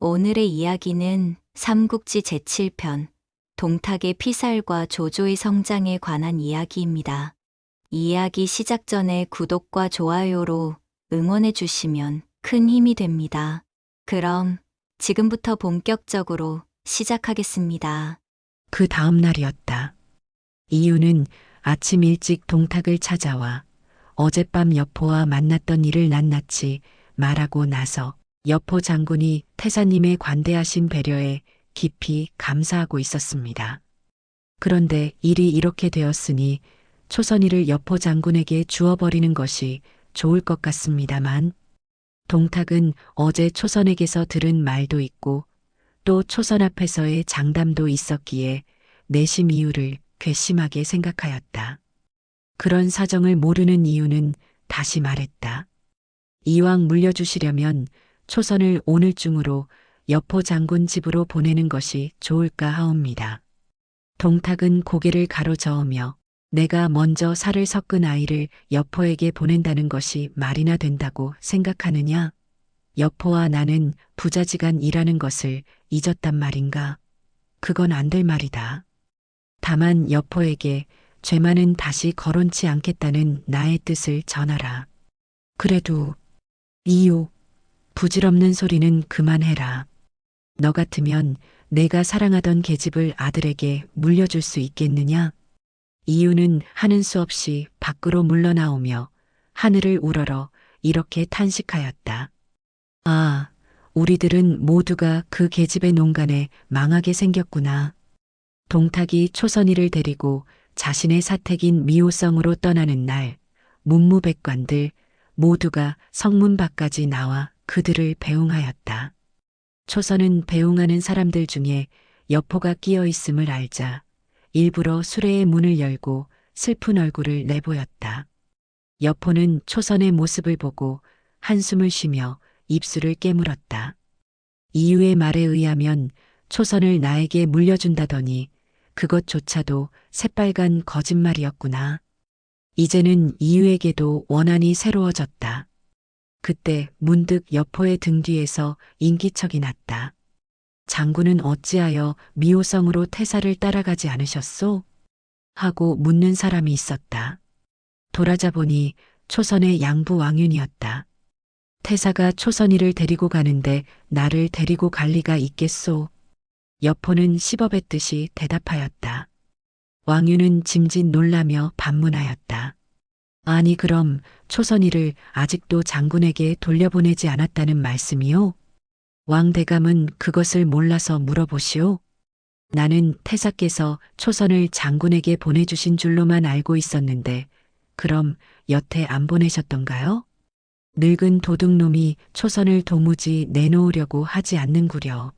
오늘의 이야기는 삼국지 제7편 동탁의 피살과 조조의 성장에 관한 이야기입니다. 이야기 시작 전에 구독과 좋아요로 응원해 주시면 큰 힘이 됩니다. 그럼 지금부터 본격적으로 시작하겠습니다. 그 다음 날이었다. 이유는 아침 일찍 동탁을 찾아와 어젯밤 여포와 만났던 일을 낱낱이 말하고 나서 여포 장군이 태사님의 관대하신 배려에 깊이 감사하고 있었습니다. 그런데 일이 이렇게 되었으니 초선이를 여포 장군에게 주어버리는 것이 좋을 것 같습니다만 동탁은 어제 초선에게서 들은 말도 있고 또 초선 앞에서의 장담도 있었기에 내심 이유를 괘씸하게 생각하였다. 그런 사정을 모르는 이유는 다시 말했다. 이왕 물려주시려면 초선을 오늘 중으로 여포 장군 집으로 보내는 것이 좋을까 하옵니다. 동탁은 고개를 가로저으며 내가 먼저 살을 섞은 아이를 여포에게 보낸다는 것이 말이나 된다고 생각하느냐? 여포와 나는 부자지간 일하는 것을 잊었단 말인가? 그건 안 될 말이다. 다만 여포에게 죄만은 다시 거론치 않겠다는 나의 뜻을 전하라. 그래도 이유, 부질없는 소리는 그만해라. 너 같으면 내가 사랑하던 계집을 아들에게 물려줄 수 있겠느냐? 이유는 하는 수 없이 밖으로 물러나오며 하늘을 우러러 이렇게 탄식하였다. 아, 우리들은 모두가 그 계집의 농간에 망하게 생겼구나. 동탁이 초선이를 데리고 자신의 사택인 미호성으로 떠나는 날, 문무백관들 모두가 성문 밖까지 나와 그들을 배웅하였다. 초선은 배웅하는 사람들 중에 여포가 끼어 있음을 알자 일부러 수레의 문을 열고 슬픈 얼굴을 내보였다. 여포는 초선의 모습을 보고 한숨을 쉬며 입술을 깨물었다. 이유의 말에 의하면 초선을 나에게 물려준다더니 그것조차도 새빨간 거짓말이었구나. 이제는 이유에게도 원한이 새로워졌다. 그때 문득 여포의 등 뒤에서 인기척이 났다. 장군은 어찌하여 미호성으로 태사를 따라가지 않으셨소? 하고 묻는 사람이 있었다. 돌아자 보니 초선의 양부 왕윤이었다. 태사가 초선이를 데리고 가는데 나를 데리고 갈 리가 있겠소? 여포는 씹어뱉듯이 대답하였다. 왕윤은 짐짓 놀라며 반문하였다. 아니 그럼 초선이를 아직도 장군에게 돌려보내지 않았다는 말씀이요? 왕대감은 그것을 몰라서 물어보시오. 나는 태사께서 초선을 장군에게 보내주신 줄로만 알고 있었는데 그럼 여태 안 보내셨던가요? 늙은 도둑놈이 초선을 도무지 내놓으려고 하지 않는구려.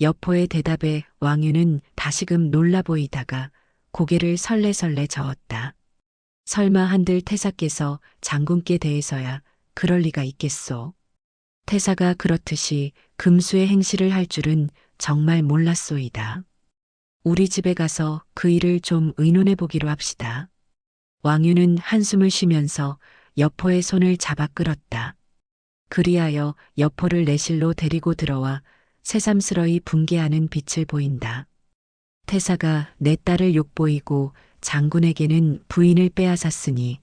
여포의 대답에 왕유는 다시금 놀라 보이다가 고개를 설레설레 저었다. 설마 한들 태사께서 장군께 대해서야 그럴 리가 있겠소. 태사가 그렇듯이 금수의 행실을 할 줄은 정말 몰랐소이다. 우리 집에 가서 그 일을 좀 의논해 보기로 합시다. 왕유는 한숨을 쉬면서 여포의 손을 잡아 끌었다. 그리하여 여포를 내실로 데리고 들어와 새삼스러이 붕괴하는 빛을 보인다. 태사가 내 딸을 욕보이고 장군에게는 부인을 빼앗았으니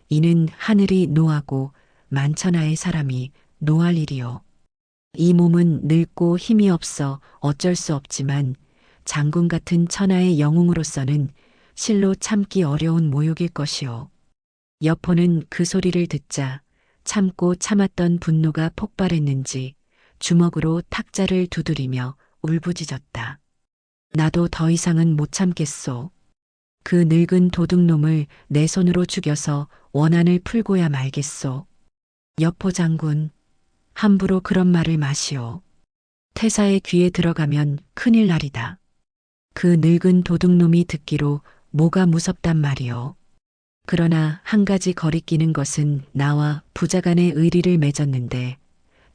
이는 하늘이 노하고 만천하의 사람이 노할 일이요. 이 몸은 늙고 힘이 없어 어쩔 수 없지만 장군 같은 천하의 영웅으로서는 실로 참기 어려운 모욕일 것이요. 여포는 그 소리를 듣자 참고 참았던 분노가 폭발했는지 주먹으로 탁자를 두드리며 울부짖었다. 나도 더 이상은 못 참겠소. 그 늙은 도둑놈을 내 손으로 죽여서 원한을 풀고야 말겠소. 여포 장군, 함부로 그런 말을 마시오. 태사의 귀에 들어가면 큰일 날이다. 그 늙은 도둑놈이 듣기로 뭐가 무섭단 말이오. 그러나 한 가지 거리끼는 것은 나와 부자 간의 의리를 맺었는데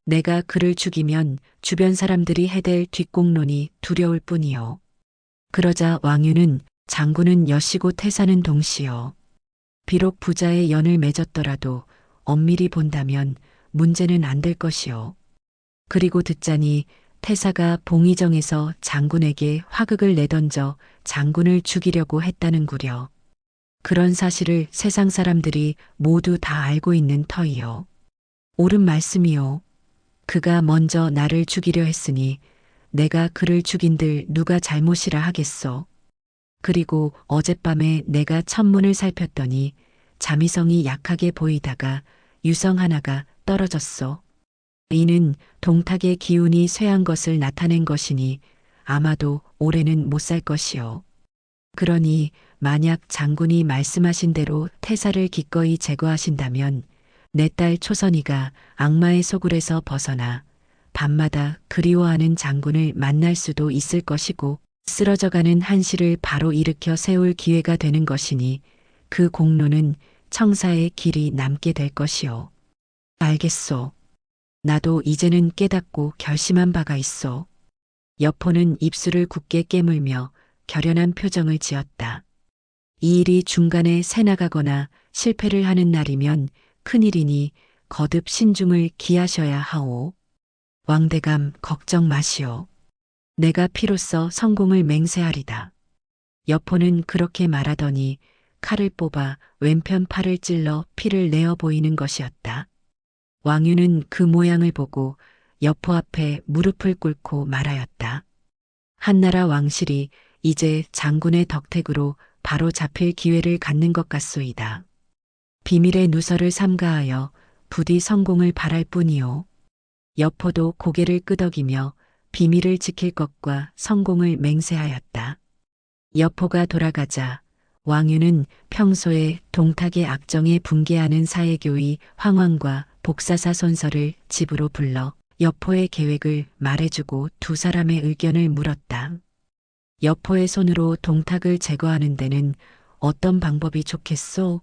내가 그를 죽이면 주변 사람들이 해댈 뒷공론이 두려울 뿐이요. 그러자 왕유는 장군은 여시고 태사는 동시요. 비록 부자의 연을 맺었더라도 엄밀히 본다면 문제는 안 될 것이요. 그리고 듣자니 태사가 봉의정에서 장군에게 화극을 내던져 장군을 죽이려고 했다는구려. 그런 사실을 세상 사람들이 모두 다 알고 있는 터이요. 옳은 말씀이요. 그가 먼저 나를 죽이려 했으니 내가 그를 죽인들 누가 잘못이라 하겠소. 그리고 어젯밤에 내가 천문을 살폈더니 자미성이 약하게 보이다가 유성 하나가 떨어졌소. 이는 동탁의 기운이 쇠한 것을 나타낸 것이니 아마도 올해는 못 살 것이요. 그러니 만약 장군이 말씀하신 대로 태사를 기꺼이 제거하신다면 내 딸 초선이가 악마의 소굴에서 벗어나 밤마다 그리워하는 장군을 만날 수도 있을 것이고 쓰러져가는 한시를 바로 일으켜 세울 기회가 되는 것이니 그 공로는 청사의 길이 남게 될 것이요. 알겠소. 나도 이제는 깨닫고 결심한 바가 있소. 여포는 입술을 굳게 깨물며 결연한 표정을 지었다. 이 일이 중간에 새나가거나 실패를 하는 날이면 큰일이니 거듭 신중을 기하셔야 하오. 왕대감 걱정 마시오. 내가 피로써 성공을 맹세하리다. 여포는 그렇게 말하더니 칼을 뽑아 왼편 팔을 찔러 피를 내어 보이는 것이었다. 왕유는 그 모양을 보고 여포 앞에 무릎을 꿇고 말하였다. 한나라 왕실이 이제 장군의 덕택으로 바로 잡힐 기회를 갖는 것 같소이다. 비밀의 누설을 삼가하여 부디 성공을 바랄 뿐이요. 여포도 고개를 끄덕이며 비밀을 지킬 것과 성공을 맹세하였다. 여포가 돌아가자 왕유는 평소에 동탁의 악정에 분개하는 사해교의 황황과 복사사 손설을 집으로 불러 여포의 계획을 말해주고 두 사람의 의견을 물었다. 여포의 손으로 동탁을 제거하는 데는 어떤 방법이 좋겠소?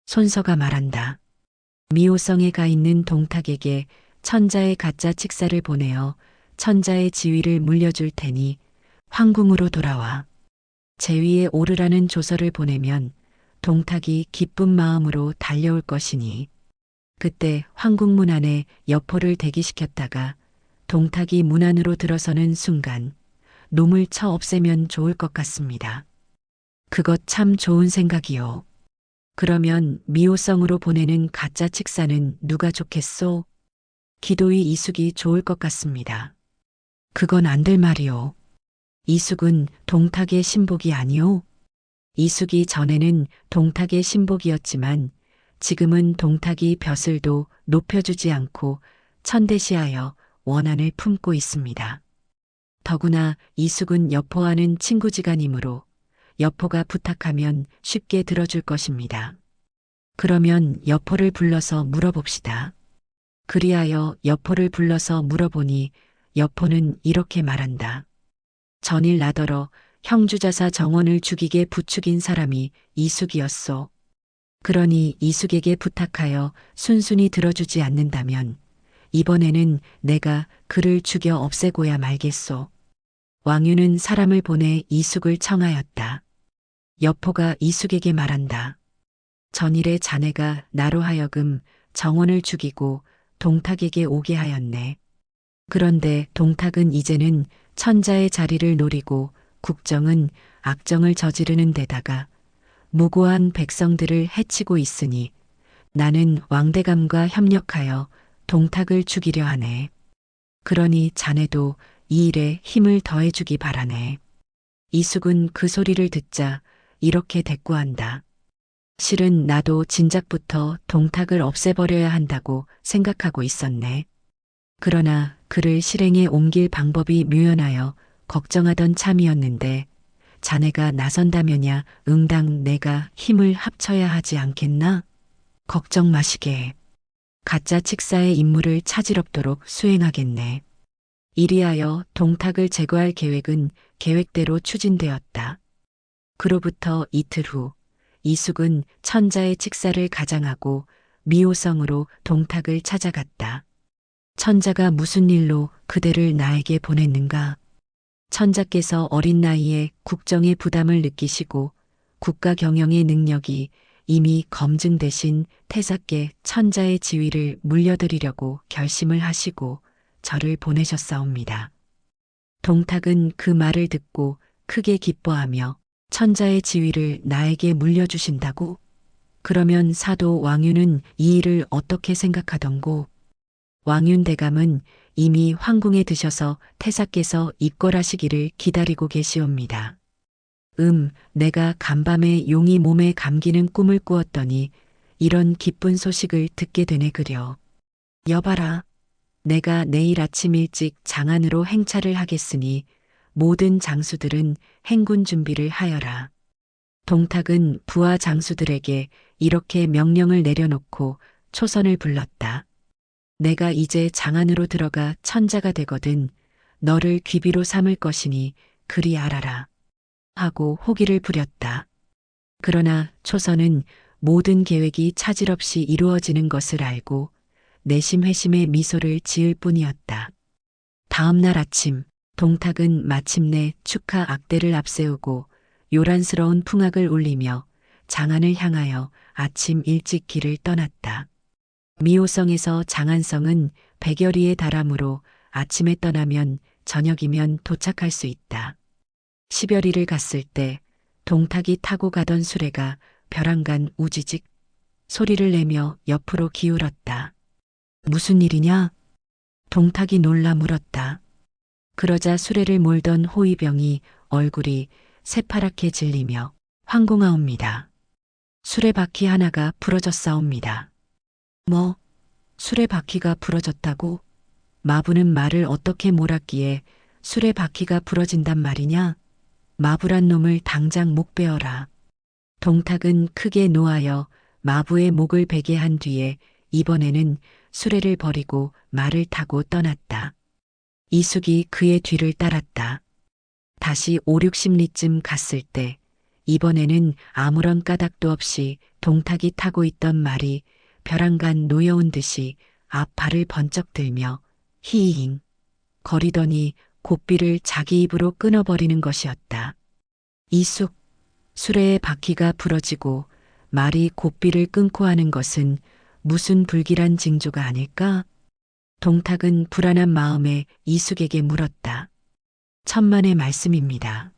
손서가 말한다. 미호성에 가 있는 동탁에게 천자의 가짜 칙사를 보내어 천자의 지위를 물려줄 테니 황궁으로 돌아와. 제위에 오르라는 조서를 보내면 동탁이 기쁜 마음으로 달려올 것이니 그때 황궁 문 안에 여포를 대기시켰다가 동탁이 문 안으로 들어서는 순간 놈을 쳐 없애면 좋을 것 같습니다. 그것 참 좋은 생각이요. 그러면 미호성으로 보내는 가짜 칙사는 누가 좋겠소? 기도의 이숙이 좋을 것 같습니다. 그건 안 될 말이오. 이숙은 동탁의 신복이 아니오. 이숙이 전에는 동탁의 신복이었지만 지금은 동탁이 벼슬도 높여주지 않고 천대시하여 원한을 품고 있습니다. 더구나 이숙은 여포와는 친구지간이므로 여포가 부탁하면 쉽게 들어줄 것입니다. 그러면 여포를 불러서 물어봅시다. 그리하여 여포를 불러서 물어보니 여포는 이렇게 말한다. 전일 나더러 형주자사 정원을 죽이게 부추긴 사람이 이숙이었소. 그러니 이숙에게 부탁하여 순순히 들어주지 않는다면 이번에는 내가 그를 죽여 없애고야 말겠소. 왕유는 사람을 보내 이숙을 청하였다. 여포가 이숙에게 말한다. 전일에 자네가 나로 하여금 정원을 죽이고 동탁에게 오게 하였네. 그런데 동탁은 이제는 천자의 자리를 노리고 국정은 악정을 저지르는 데다가 무고한 백성들을 해치고 있으니 나는 왕대감과 협력하여 동탁을 죽이려 하네. 그러니 자네도 이 일에 힘을 더해주기 바라네. 이숙은 그 소리를 듣자 이렇게 대꾸한다. 실은 나도 진작부터 동탁을 없애버려야 한다고 생각하고 있었네. 그러나 그를 실행에 옮길 방법이 묘연하여 걱정하던 참이었는데 자네가 나선다면야 응당 내가 힘을 합쳐야 하지 않겠나? 걱정 마시게. 가짜 칙사의 임무를 차질없도록 수행하겠네. 이리하여 동탁을 제거할 계획은 계획대로 추진되었다. 그로부터 이틀 후 이숙은 천자의 칙사를 가장하고 미호성으로 동탁을 찾아갔다. 천자가 무슨 일로 그대를 나에게 보냈는가? 천자께서 어린 나이에 국정의 부담을 느끼시고 국가 경영의 능력이 이미 검증되신 태사께 천자의 지위를 물려드리려고 결심을 하시고 저를 보내셨사옵니다. 동탁은 그 말을 듣고 크게 기뻐하며 천자의 지위를 나에게 물려주신다고? 그러면 사도 왕윤은 이 일을 어떻게 생각하던고? 왕윤 대감은 이미 황궁에 드셔서 태사께서 입궐하시기를 기다리고 계시옵니다. 내가 간밤에 용이 몸에 감기는 꿈을 꾸었더니 이런 기쁜 소식을 듣게 되네 그려. 여봐라. 내가 내일 아침 일찍 장안으로 행차를 하겠으니 모든 장수들은 행군 준비를 하여라. 동탁은 부하 장수들에게 이렇게 명령을 내려놓고 초선을 불렀다. 내가 이제 장안으로 들어가 천자가 되거든 너를 귀비로 삼을 것이니 그리 알아라. 하고 호기를 부렸다. 그러나 초선은 모든 계획이 차질 없이 이루어지는 것을 알고 내심회심의 미소를 지을 뿐이었다. 다음 날 아침 동탁은 마침내 축하 악대를 앞세우고 요란스러운 풍악을 울리며 장안을 향하여 아침 일찍 길을 떠났다. 미호성에서 장안성은 100여리에 달하므로 아침에 떠나면 저녁이면 도착할 수 있다. 10여리를 갔을 때 동탁이 타고 가던 수레가 벼랑간 우지직 소리를 내며 옆으로 기울었다. 무슨 일이냐? 동탁이 놀라 물었다. 그러자 수레를 몰던 호위병이 얼굴이 새파랗게 질리며 황공하옵니다. 수레바퀴 하나가 부러졌사옵니다. 뭐? 수레바퀴가 부러졌다고? 마부는 말을 어떻게 몰았기에 수레바퀴가 부러진단 말이냐? 마부란 놈을 당장 목 베어라. 동탁은 크게 노하여 마부의 목을 베게 한 뒤에 이번에는 수레를 버리고 말을 타고 떠났다. 이숙이 그의 뒤를 따랐다. 다시 5, 60리쯤 갔을 때 이번에는 아무런 까닭도 없이 동탁이 타고 있던 말이 벼랑간 놓여온 듯이 앞발을 번쩍 들며 히잉 거리더니 고삐를 자기 입으로 끊어버리는 것이었다. 이숙, 수레의 바퀴가 부러지고 말이 고삐를 끊고 하는 것은 무슨 불길한 징조가 아닐까? 동탁은 불안한 마음에 이숙에게 물었다. 천만의 말씀입니다.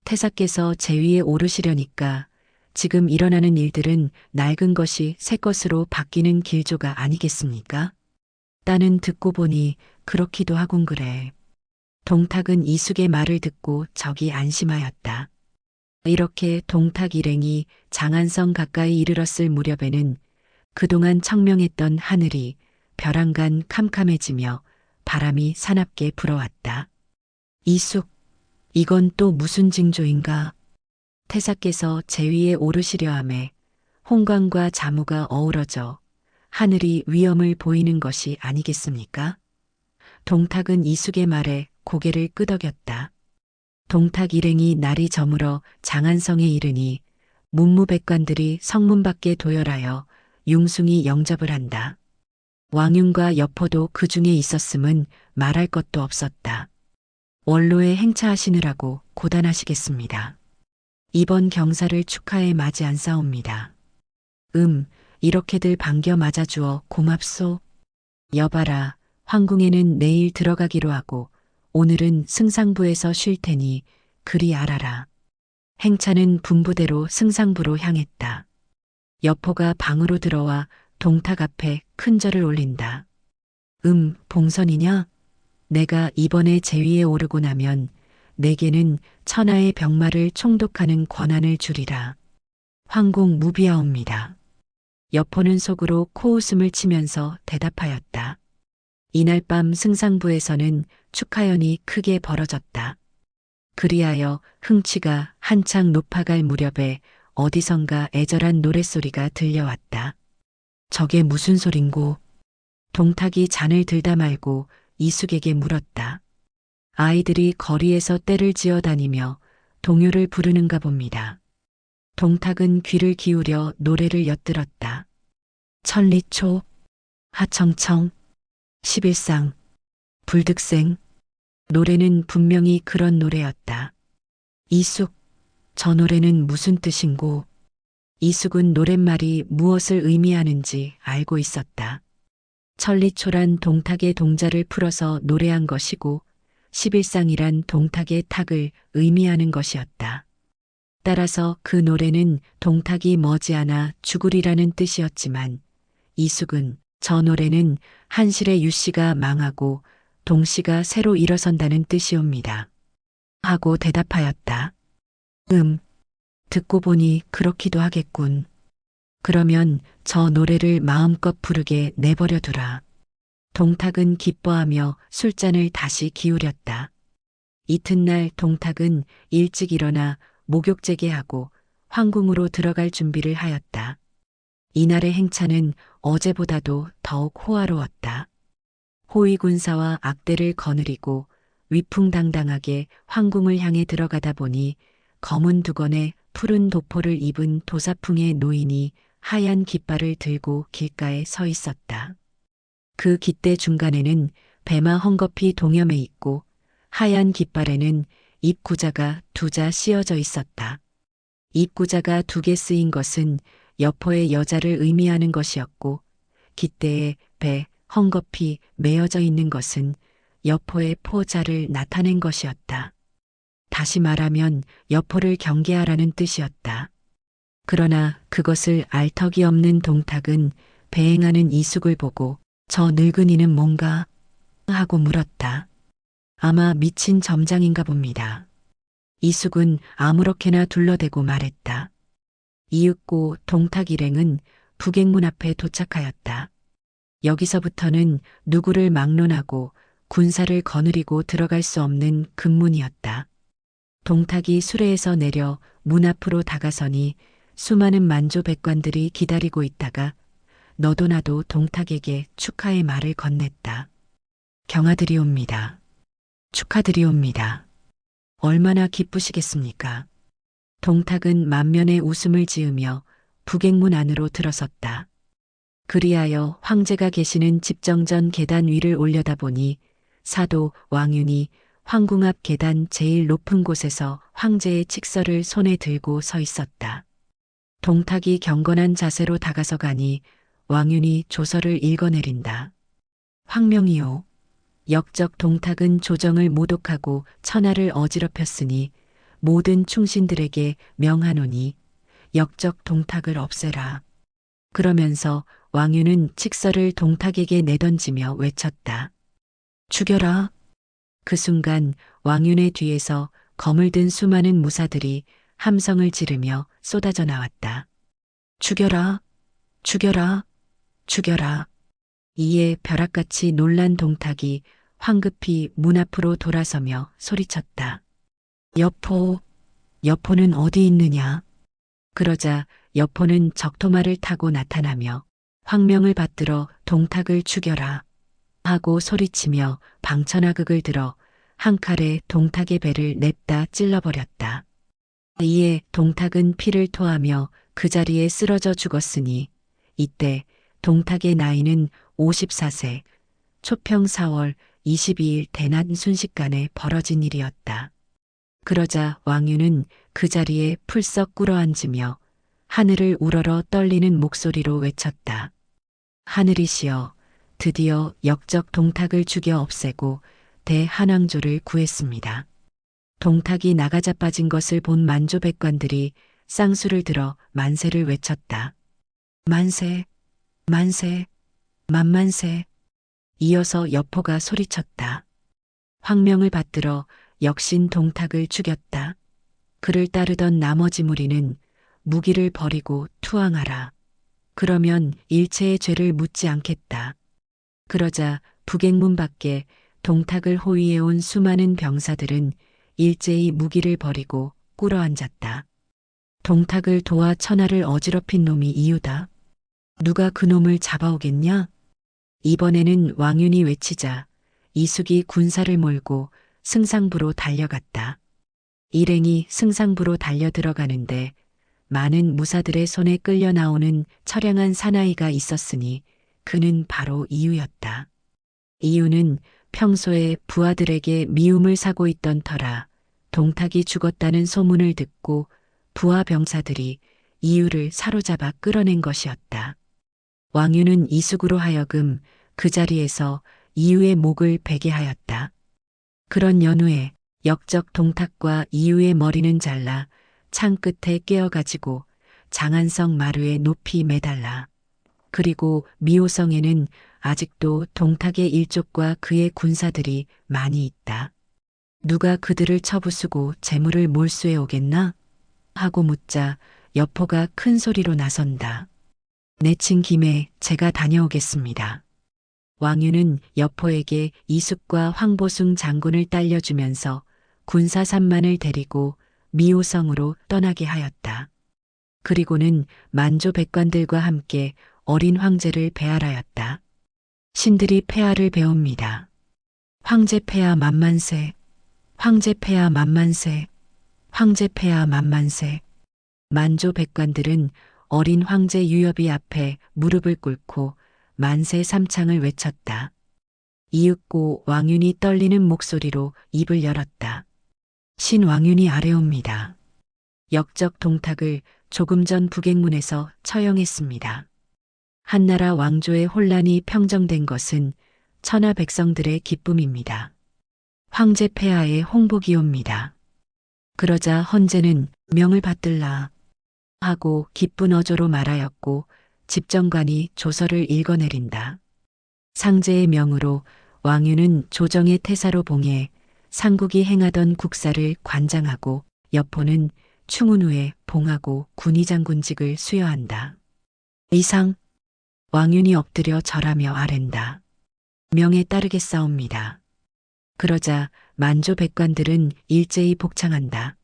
태사께서 제위에 오르시려니까 지금 일어나는 일들은 낡은 것이 새 것으로 바뀌는 길조가 아니겠습니까? 따는 듣고 보니 그렇기도 하군 그래. 동탁은 이숙의 말을 듣고 적이 안심하였다. 이렇게 동탁 일행이 장안성 가까이 이르렀을 무렵에는 그동안 청명했던 하늘이 벼랑간 캄캄해지며 바람이 사납게 불어왔다. 이숙, 이건 또 무슨 징조인가? 태사께서 제위에 오르시려 함에 홍광과 자무가 어우러져 하늘이 위험을 보이는 것이 아니겠습니까? 동탁은 이숙의 말에 고개를 끄덕였다. 동탁 일행이 날이 저물어 장안성에 이르니 문무백관들이 성문 밖에 도열하여 융숭이 영접을 한다. 왕윤과 여포도 그 중에 있었음은 말할 것도 없었다. 원로에 행차하시느라고 고단하시겠습니다. 이번 경사를 축하해 맞이한사옵니다. 이렇게들 반겨 맞아주어 고맙소. 여봐라, 황궁에는 내일 들어가기로 하고 오늘은 승상부에서 쉴 테니 그리 알아라. 행차는 분부대로 승상부로 향했다. 여포가 방으로 들어와 동탁 앞에 큰 절을 올린다. 봉선이냐? 내가 이번에 제위에 오르고 나면 내게는 천하의 병마를 총독하는 권한을 주리라. 황공 무비하옵니다. 여포는 속으로 코웃음을 치면서 대답하였다. 이날 밤 승상부에서는 축하연이 크게 벌어졌다. 그리하여 흥취가 한창 높아갈 무렵에 어디선가 애절한 노랫소리가 들려왔다. 저게 무슨 소린고? 동탁이 잔을 들다 말고 이숙에게 물었다. 아이들이 거리에서 떼를 지어다니며 동요를 부르는가 봅니다. 동탁은 귀를 기울여 노래를 엿들었다. 천리초, 하청청, 11상, 불득생. 노래는 분명히 그런 노래였다. 이숙, 저 노래는 무슨 뜻인고? 이숙은 노랫말이 무엇을 의미하는지 알고 있었다. 천리초란 동탁의 동자를 풀어서 노래한 것이고 11상이란 동탁의 탁을 의미하는 것이었다. 따라서 그 노래는 동탁이 머지않아 죽으리라는 뜻이었지만 이숙은 저 노래는 한실의 유씨가 망하고 동씨가 새로 일어선다는 뜻이옵니다. 하고 대답하였다. 듣고 보니 그렇기도 하겠군. 그러면 저 노래를 마음껏 부르게 내버려 두라. 동탁은 기뻐하며 술잔을 다시 기울였다. 이튿날 동탁은 일찍 일어나 목욕제게하고 황궁으로 들어갈 준비를 하였다. 이날의 행차는 어제보다도 더욱 호화로웠다. 호위군사와 악대를 거느리고 위풍당당하게 황궁을 향해 들어가다 보니 검은 두건에 푸른 도포를 입은 도사풍의 노인이 하얀 깃발을 들고 길가에 서 있었다. 그 깃대 중간에는 배마 헝겊이 동여매 있고 하얀 깃발에는 입구자가 2자 씌어져 있었다. 입구자가 2개 쓰인 것은 여포의 여자를 의미하는 것이었고 깃대에 배, 헝겊이 매어져 있는 것은 여포의 포자를 나타낸 것이었다. 다시 말하면 여포를 경계하라는 뜻이었다. 그러나 그것을 알 턱이 없는 동탁은 배행하는 이숙을 보고 저 늙은이는 뭔가 하고 물었다. 아마 미친 점장인가 봅니다. 이숙은 아무렇게나 둘러대고 말했다. 이윽고 동탁 일행은 북행문 앞에 도착하였다. 여기서부터는 누구를 막론하고 군사를 거느리고 들어갈 수 없는 금문이었다. 동탁이 수레에서 내려 문 앞으로 다가서니 수많은 만조백관들이 기다리고 있다가 너도 나도 동탁에게 축하의 말을 건넸다. 경하드리옵니다. 축하드리옵니다. 얼마나 기쁘시겠습니까? 동탁은 만면에 웃음을 지으며 북행문 안으로 들어섰다. 그리하여 황제가 계시는 집정전 계단 위를 올려다보니 사도 왕윤이 황궁 앞 계단 제일 높은 곳에서 황제의 칙서를 손에 들고 서 있었다. 동탁이 경건한 자세로 다가서 가니 왕윤이 조서를 읽어내린다. 황명이요. 역적 동탁은 조정을 모독하고 천하를 어지럽혔으니 모든 충신들에게 명하노니 역적 동탁을 없애라. 그러면서 왕윤은 칙서를 동탁에게 내던지며 외쳤다. 죽여라. 그 순간 왕윤의 뒤에서 검을 든 수많은 무사들이 함성을 지르며 쏟아져 나왔다. 죽여라. 죽여라. 죽여라. 이에 벼락같이 놀란 동탁이 황급히 문 앞으로 돌아서며 소리쳤다. 여포, 여포는 어디 있느냐? 그러자 여포는 적토마를 타고 나타나며 황명을 받들어 동탁을 죽여라 하고 소리치며 방천하극을 들어 한 칼에 동탁의 배를 냅다 찔러버렸다. 이에 동탁은 피를 토하며 그 자리에 쓰러져 죽었으니 이때 동탁의 나이는 54세, 초평 4월 22일 대낮 순식간에 벌어진 일이었다. 그러자 왕윤은 그 자리에 풀썩 꿇어앉으며 하늘을 우러러 떨리는 목소리로 외쳤다. 하늘이시여, 드디어 역적 동탁을 죽여 없애고 대한왕조를 구했습니다. 동탁이 나가자빠진 것을 본 만조백관들이 쌍수를 들어 만세를 외쳤다. 만세, 만세, 만만세. 이어서 여포가 소리쳤다. 황명을 받들어 역신 동탁을 죽였다. 그를 따르던 나머지 무리는 무기를 버리고 투항하라. 그러면 일체의 죄를 묻지 않겠다. 그러자 북행문 밖에 동탁을 호위해온 수많은 병사들은 일제히 무기를 버리고 꿇어앉았다. 동탁을 도와 천하를 어지럽힌 놈이 이유다. 누가 그 놈을 잡아오겠냐? 이번에는 왕윤이 외치자 이숙이 군사를 몰고 승상부로 달려갔다. 일행이 승상부로 달려 들어가는데 많은 무사들의 손에 끌려 나오는 처량한 사나이가 있었으니 그는 바로 이유였다. 이유는 평소에 부하들에게 미움을 사고 있던 터라 동탁이 죽었다는 소문을 듣고 부하 병사들이 이유를 사로잡아 끌어낸 것이었다. 왕윤은 이숙으로 하여금 그 자리에서 이유의 목을 베게 하였다. 그런 연후에 역적 동탁과 이유의 머리는 잘라 창 끝에 꿰어가지고 장안성 마루에 높이 매달라. 그리고 미호성에는 아직도 동탁의 일족과 그의 군사들이 많이 있다. 누가 그들을 쳐부수고 재물을 몰수해 오겠나? 하고 묻자 여포가 큰 소리로 나선다. 내친 김에 제가 다녀오겠습니다. 왕유는 여포에게 이숙과 황보숭 장군을 딸려주면서 군사 3만을 데리고 미호성으로 떠나게 하였다. 그리고는 만조 백관들과 함께 어린 황제를 배할하였다. 신들이 폐하를 배웁니다. 황제 폐하 만만세, 황제 폐하 만만세, 황제 폐하 만만세. 만조 백관들은 어린 황제 유엽이 앞에 무릎을 꿇고 만세 삼창을 외쳤다. 이윽고 왕윤이 떨리는 목소리로 입을 열었다. 신왕윤이 아래옵니다. 역적 동탁을 조금 전 북행문에서 처형했습니다. 한나라 왕조의 혼란이 평정된 것은 천하 백성들의 기쁨입니다. 황제 폐하의 홍복이옵니다. 그러자 헌제는 명을 받들라 하고 기쁜 어조로 말하였고 집정관이 조서를 읽어내린다. 상제의 명으로 왕유는 조정의 태사로 봉해 상국이 행하던 국사를 관장하고 여포는 충운후에 봉하고 군의장군직을 수여한다. 이상 왕윤이 엎드려 절하며 아랜다. 명에 따르겠사옵니다. 그러자 만조 백관들은 일제히 복창한다.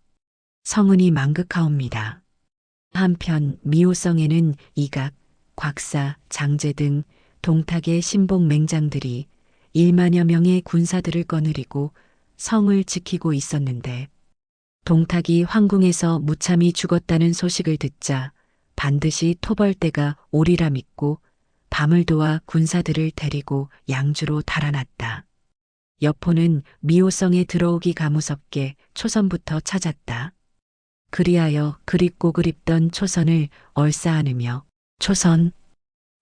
성은이 망극하옵니다. 한편 미호성에는 이각, 곽사, 장제 등 동탁의 신복 맹장들이 1만여 명의 군사들을 거느리고 성을 지키고 있었는데 동탁이 황궁에서 무참히 죽었다는 소식을 듣자 반드시 토벌대가 오리라 믿고 밤을 도와 군사들을 데리고 양주로 달아났다. 여포는 미호성에 들어오기 가무섭게 초선부터 찾았다. 그리하여 그립고 그립던 초선을 얼싸안으며 초선,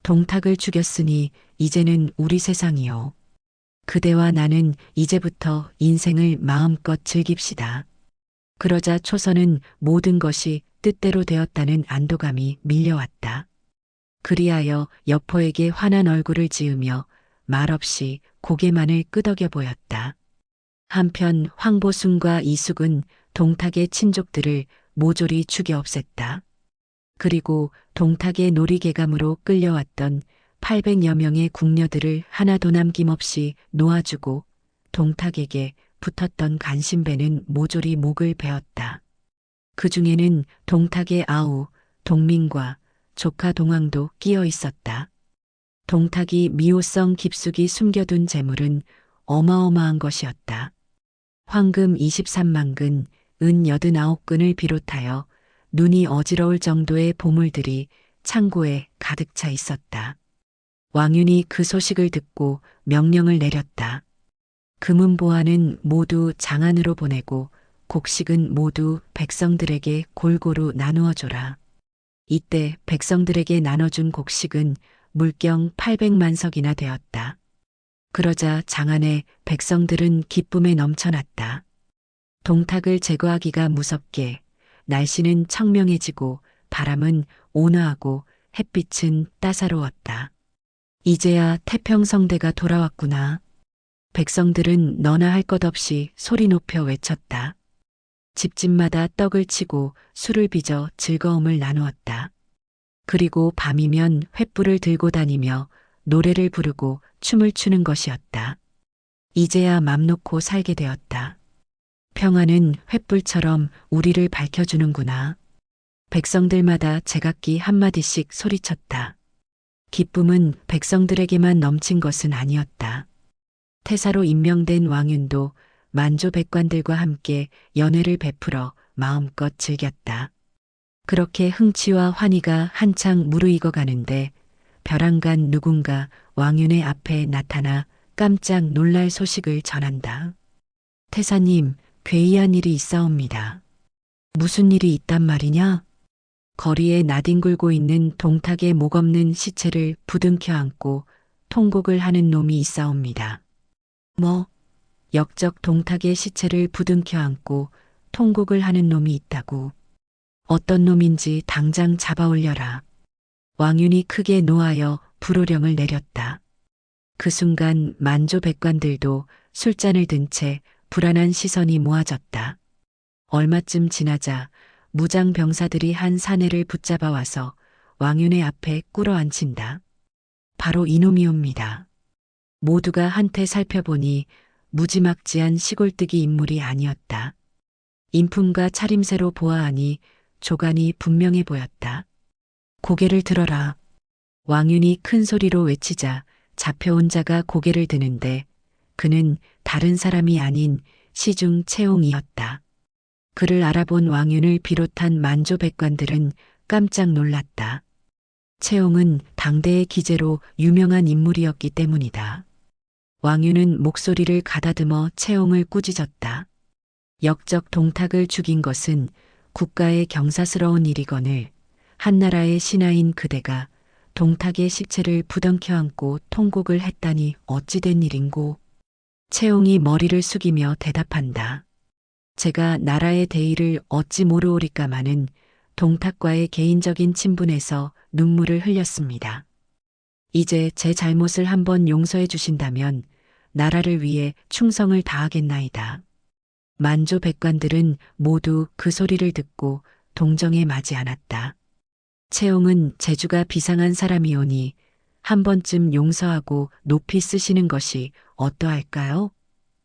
동탁을 죽였으니 이제는 우리 세상이요. 그대와 나는 이제부터 인생을 마음껏 즐깁시다. 그러자 초선은 모든 것이 뜻대로 되었다는 안도감이 밀려왔다. 그리하여 여포에게 환한 얼굴을 지으며 말없이 고개만을 끄덕여 보였다. 한편 황보숭과 이숙은 동탁의 친족들을 모조리 죽여 없앴다. 그리고 동탁의 놀이개감으로 끌려왔던 800여 명의 궁녀들을 하나도 남김없이 놓아주고 동탁에게 붙었던 간신배는 모조리 목을 베었다. 그 중에는 동탁의 아우, 동민과 조카 동왕도 끼어 있었다. 동탁이 미호성 깊숙이 숨겨둔 재물은 어마어마한 것이었다. 황금 23만 근, 은 89근을 비롯하여 눈이 어지러울 정도의 보물들이 창고에 가득 차 있었다. 왕윤이 그 소식을 듣고 명령을 내렸다. 금은보화는 모두 장안으로 보내고 곡식은 모두 백성들에게 골고루 나누어 줘라. 이때 백성들에게 나눠준 곡식은 물경 800만 석이나 되었다. 그러자 장안의 백성들은 기쁨에 넘쳐났다. 동탁을 제거하기가 무섭게 날씨는 청명해지고 바람은 온화하고 햇빛은 따사로웠다. 이제야 태평성대가 돌아왔구나. 백성들은 너나 할 것 없이 소리 높여 외쳤다. 집집마다 떡을 치고 술을 빚어 즐거움을 나누었다. 그리고 밤이면 횃불을 들고 다니며 노래를 부르고 춤을 추는 것이었다. 이제야 맘 놓고 살게 되었다. 평화는 횃불처럼 우리를 밝혀주는구나. 백성들마다 제각기 한마디씩 소리쳤다. 기쁨은 백성들에게만 넘친 것은 아니었다. 태사로 임명된 왕윤도 만조 백관들과 함께 연회를 베풀어 마음껏 즐겼다. 그렇게 흥취와 환희가 한창 무르익어 가는데 벼랑간 누군가 왕윤의 앞에 나타나 깜짝 놀랄 소식을 전한다. 태사님, 괴이한 일이 있사옵니다. 무슨 일이 있단 말이냐? 거리에 나뒹굴고 있는 동탁의 목없는 시체를 부둥켜 안고 통곡을 하는 놈이 있사옵니다. 뭐, 역적 동탁의 시체를 부둥켜 안고 통곡을 하는 놈이 있다고. 어떤 놈인지 당장 잡아 올려라. 왕윤이 크게 노하여 불호령을 내렸다. 그 순간 만조 백관들도 술잔을 든 채 불안한 시선이 모아졌다. 얼마쯤 지나자 무장 병사들이 한 사내를 붙잡아 와서 왕윤의 앞에 꿇어앉힌다. 바로 이놈이옵니다. 모두가 한테 살펴보니 무지막지한 시골뜨기 인물이 아니었다. 인품과 차림새로 보아하니 조간이 분명해 보였다. 고개를 들어라. 왕윤이 큰 소리로 외치자 잡혀온 자가 고개를 드는데 그는 다른 사람이 아닌 시중 채옹이었다. 그를 알아본 왕윤을 비롯한 만조 백관들은 깜짝 놀랐다. 채옹은 당대의 기재로 유명한 인물이었기 때문이다. 왕윤은 목소리를 가다듬어 채옹을 꾸짖었다. 역적 동탁을 죽인 것은 국가의 경사스러운 일이거늘 한나라의 신하인 그대가 동탁의 시체를 부둥켜 안고 통곡을 했다니 어찌된 일인고. 채옹이 머리를 숙이며 대답한다. 제가 나라의 대의를 어찌 모르오리까마는 동탁과의 개인적인 친분에서 눈물을 흘렸습니다. 이제 제 잘못을 한번 용서해 주신다면 나라를 위해 충성을 다하겠나이다. 만조 백관들은 모두 그 소리를 듣고 동정에 마지 않았다. 채옹은 재주가 비상한 사람이오니 한 번쯤 용서하고 높이 쓰시는 것이 어떠할까요?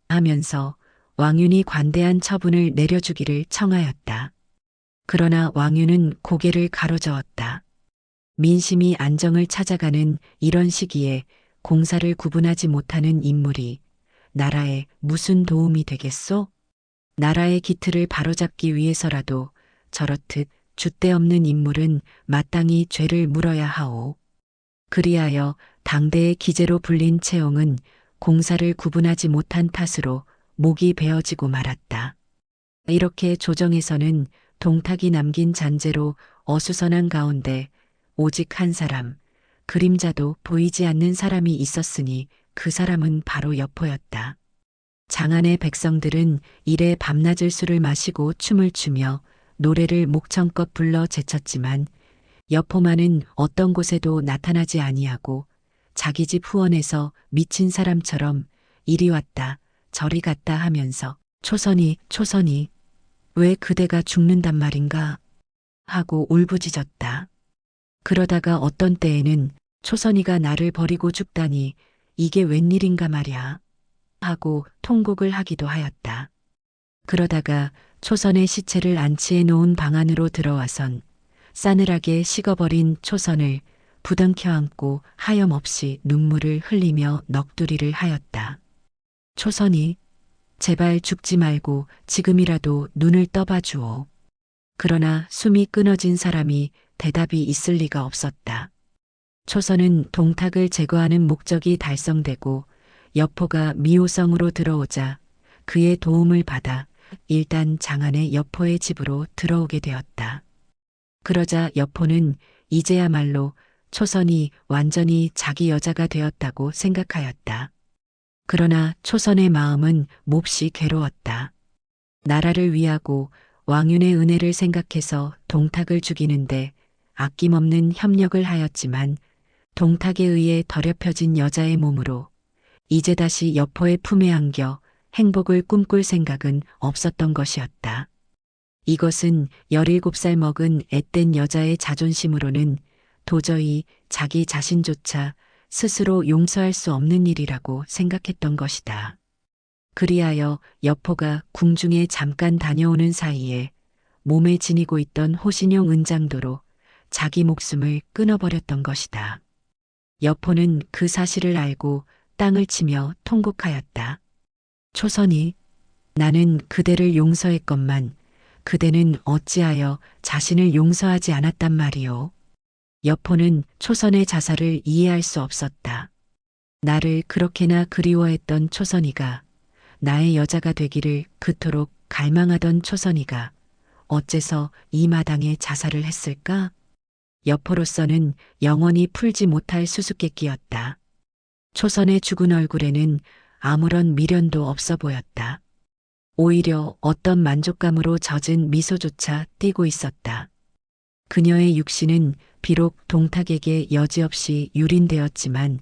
하면서 왕윤이 관대한 처분을 내려주기를 청하였다. 그러나 왕윤은 고개를 가로저었다. 민심이 안정을 찾아가는 이런 시기에 공사를 구분하지 못하는 인물이 나라에 무슨 도움이 되겠소? 나라의 기틀을 바로잡기 위해서라도 저렇듯 줏대없는 인물은 마땅히 죄를 물어야 하오. 그리하여 당대의 기재로 불린 채옹은 공사를 구분하지 못한 탓으로 목이 베어지고 말았다. 이렇게 조정에서는 동탁이 남긴 잔재로 어수선한 가운데 오직 한 사람, 그림자도 보이지 않는 사람이 있었으니 그 사람은 바로 여포였다. 장안의 백성들은 이래 밤낮을 술을 마시고 춤을 추며 노래를 목청껏 불러 제쳤지만 여포만은 어떤 곳에도 나타나지 아니하고 자기 집 후원에서 미친 사람처럼 이리 왔다 저리 갔다 하면서 초선이 왜 그대가 죽는단 말인가 하고 울부짖었다. 그러다가 어떤 때에는 초선이가 나를 버리고 죽다니 이게 웬일인가 말야 하고 통곡을 하기도 하였다. 그러다가 초선의 시체를 안치해 놓은 방 안으로 들어와선 싸늘하게 식어버린 초선을 부둥켜 안고 하염없이 눈물을 흘리며 넋두리를 하였다. 초선이 제발 죽지 말고 지금이라도 눈을 떠봐 주오. 그러나 숨이 끊어진 사람이 대답이 있을 리가 없었다. 초선은 동탁을 제거하는 목적이 달성되고 여포가 미호성으로 들어오자 그의 도움을 받아 일단 장안의 여포의 집으로 들어오게 되었다. 그러자 여포는 이제야말로 초선이 완전히 자기 여자가 되었다고 생각하였다. 그러나 초선의 마음은 몹시 괴로웠다. 나라를 위하고 왕윤의 은혜를 생각해서 동탁을 죽이는데 아낌없는 협력을 하였지만 동탁에 의해 더럽혀진 여자의 몸으로 이제 다시 여포의 품에 안겨 행복을 꿈꿀 생각은 없었던 것이었다. 이것은 17살 먹은 앳된 여자의 자존심으로는 도저히 자기 자신조차 스스로 용서할 수 없는 일이라고 생각했던 것이다. 그리하여 여포가 궁중에 잠깐 다녀오는 사이에 몸에 지니고 있던 호신용 은장도로 자기 목숨을 끊어버렸던 것이다. 여포는 그 사실을 알고 땅을 치며 통곡하였다. 초선이 나는 그대를 용서했건만 그대는 어찌하여 자신을 용서하지 않았단 말이오. 여포는 초선의 자살을 이해할 수 없었다. 나를 그렇게나 그리워했던 초선이가 나의 여자가 되기를 그토록 갈망하던 초선이가 어째서 이 마당에 자살을 했을까? 여포로서는 영원히 풀지 못할 수수께끼였다. 초선의 죽은 얼굴에는 아무런 미련도 없어 보였다. 오히려 어떤 만족감으로 젖은 미소조차 띠고 있었다. 그녀의 육신은 비록 동탁에게 여지없이 유린되었지만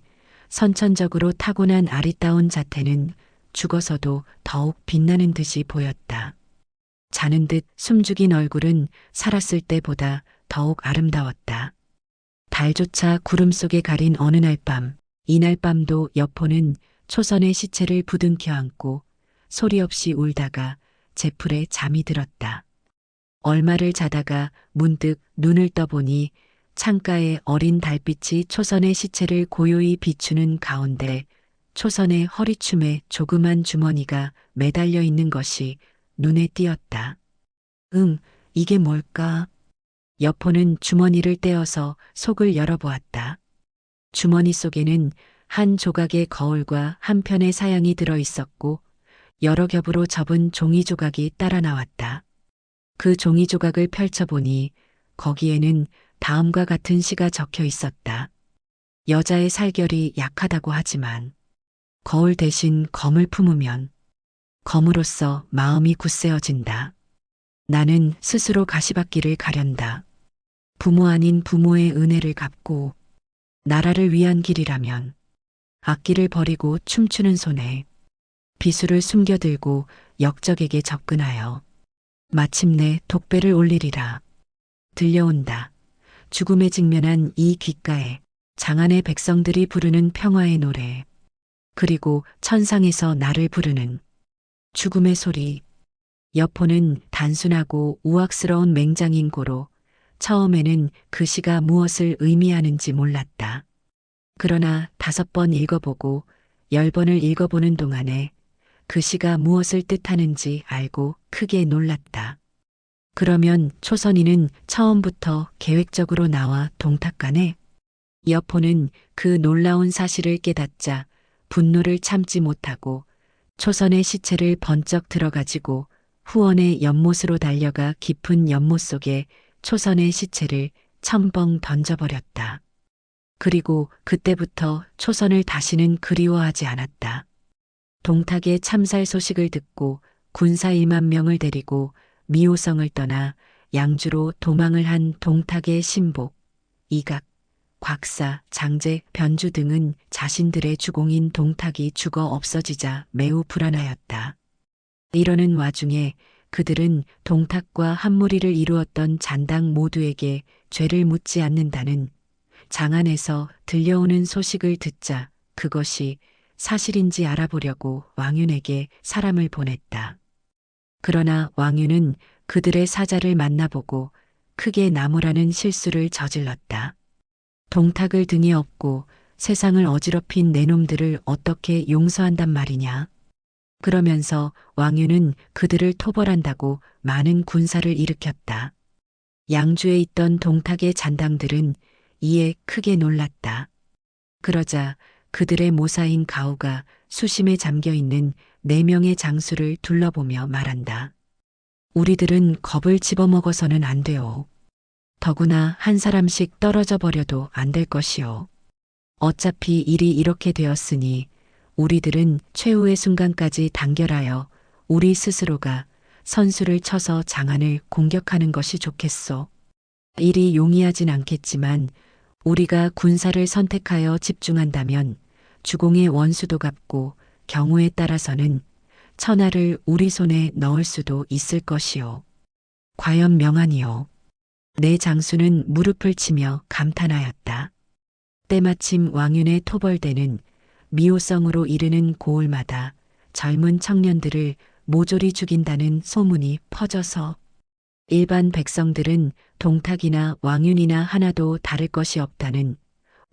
선천적으로 타고난 아리따운 자태는 죽어서도 더욱 빛나는 듯이 보였다. 자는 듯 숨죽인 얼굴은 살았을 때보다 더욱 아름다웠다. 달조차 구름 속에 가린 어느 날 밤, 이날 밤도 여포는 초선의 시체를 부둥켜 안고 소리 없이 울다가 제풀에 잠이 들었다. 얼마를 자다가 문득 눈을 떠보니 창가에 어린 달빛이 초선의 시체를 고요히 비추는 가운데 초선의 허리춤에 조그만 주머니가 매달려 있는 것이 눈에 띄었다. 이게 뭘까? 여포는 주머니를 떼어서 속을 열어보았다. 주머니 속에는 한 조각의 거울과 한 편의 사양이 들어 있었고 여러 겹으로 접은 종이 조각이 따라 나왔다. 그 종이 조각을 펼쳐보니 거기에는 다음과 같은 시가 적혀 있었다. 여자의 살결이 약하다고 하지만 거울 대신 검을 품으면 검으로써 마음이 굳세어진다. 나는 스스로 가시밭길을 가련다. 부모 아닌 부모의 은혜를 갚고 나라를 위한 길이라면 악기를 버리고 춤추는 손에 비수를 숨겨들고 역적에게 접근하여 마침내 독배를 올리리라. 들려온다. 죽음에 직면한 이 귓가에 장안의 백성들이 부르는 평화의 노래, 그리고 천상에서 나를 부르는 죽음의 소리. 여포는 단순하고 우악스러운 맹장인고로 처음에는 그 시가 무엇을 의미하는지 몰랐다. 그러나 5번 읽어보고 10번을 읽어보는 동안에 그 시가 무엇을 뜻하는지 알고 크게 놀랐다. 그러면 초선이는 처음부터 계획적으로 나와 동탁가네? 여포는 그 놀라운 사실을 깨닫자 분노를 참지 못하고 초선의 시체를 번쩍 들어가지고 후원의 연못으로 달려가 깊은 연못 속에 초선의 시체를 첨벙 던져버렸다. 그리고 그때부터 초선을 다시는 그리워하지 않았다. 동탁의 참살 소식을 듣고 군사 1만 명을 데리고 미호성을 떠나 양주로 도망을 한 동탁의 신복, 이각, 곽사, 장제, 변주 등은 자신들의 주공인 동탁이 죽어 없어지자 매우 불안하였다. 이러는 와중에 그들은 동탁과 한무리를 이루었던 잔당 모두에게 죄를 묻지 않는다는 장안에서 들려오는 소식을 듣자 그것이 사실인지 알아보려고 왕윤에게 사람을 보냈다. 그러나 왕윤은 그들의 사자를 만나보고 크게 나무라는 실수를 저질렀다. 동탁을 등에 업고 세상을 어지럽힌 내놈들을 어떻게 용서한단 말이냐. 그러면서 왕윤은 그들을 토벌한다고 많은 군사를 일으켰다. 양주에 있던 동탁의 잔당들은 이에 크게 놀랐다. 그러자 그들의 모사인 가우가 수심에 잠겨있는 4명의 장수를 둘러보며 말한다. 우리들은 겁을 집어먹어서는 안 돼요. 더구나 한 사람씩 떨어져 버려도 안 될 것이요. 어차피 일이 이렇게 되었으니 우리들은 최후의 순간까지 단결하여 우리 스스로가 선수를 쳐서 장안을 공격하는 것이 좋겠소. 일이 용이하진 않겠지만 우리가 군사를 선택하여 집중한다면 주공의 원수도 갚고 경우에 따라서는 천하를 우리 손에 넣을 수도 있을 것이요. 과연 명하니요. 내 장수는 무릎을 치며 감탄하였다. 때마침 왕윤의 토벌대는 미호성으로 이르는 고을마다 젊은 청년들을 모조리 죽인다는 소문이 퍼져서 일반 백성들은 동탁이나 왕윤이나 하나도 다를 것이 없다는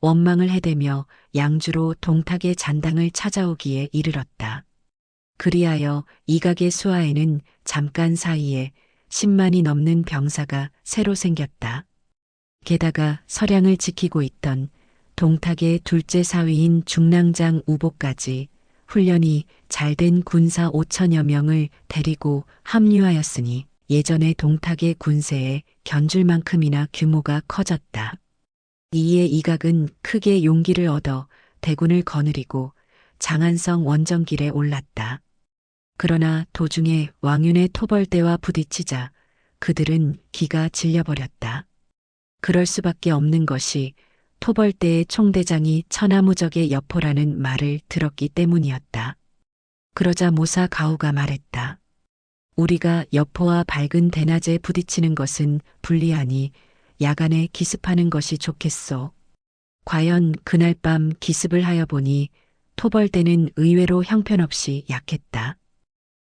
원망을 해대며 양주로 동탁의 잔당을 찾아오기에 이르렀다. 그리하여 이각의 수하에는 잠깐 사이에 10만이 넘는 병사가 새로 생겼다. 게다가 서량을 지키고 있던 동탁의 둘째 사위인 중랑장 우보까지 훈련이 잘된 군사 5천여 명을 데리고 합류하였으니 예전의 동탁의 군세에 견줄 만큼이나 규모가 커졌다. 이에 이각은 크게 용기를 얻어 대군을 거느리고 장안성 원정길에 올랐다. 그러나 도중에 왕윤의 토벌대와 부딪히자 그들은 기가 질려버렸다. 그럴 수밖에 없는 것이 토벌대의 총대장이 천하무적의 여포라는 말을 들었기 때문이었다. 그러자 모사 가우가 말했다. 우리가 여포와 밝은 대낮에 부딪히는 것은 불리하니 야간에 기습하는 것이 좋겠소. 과연 그날 밤 기습을 하여 보니 토벌대는 의외로 형편없이 약했다.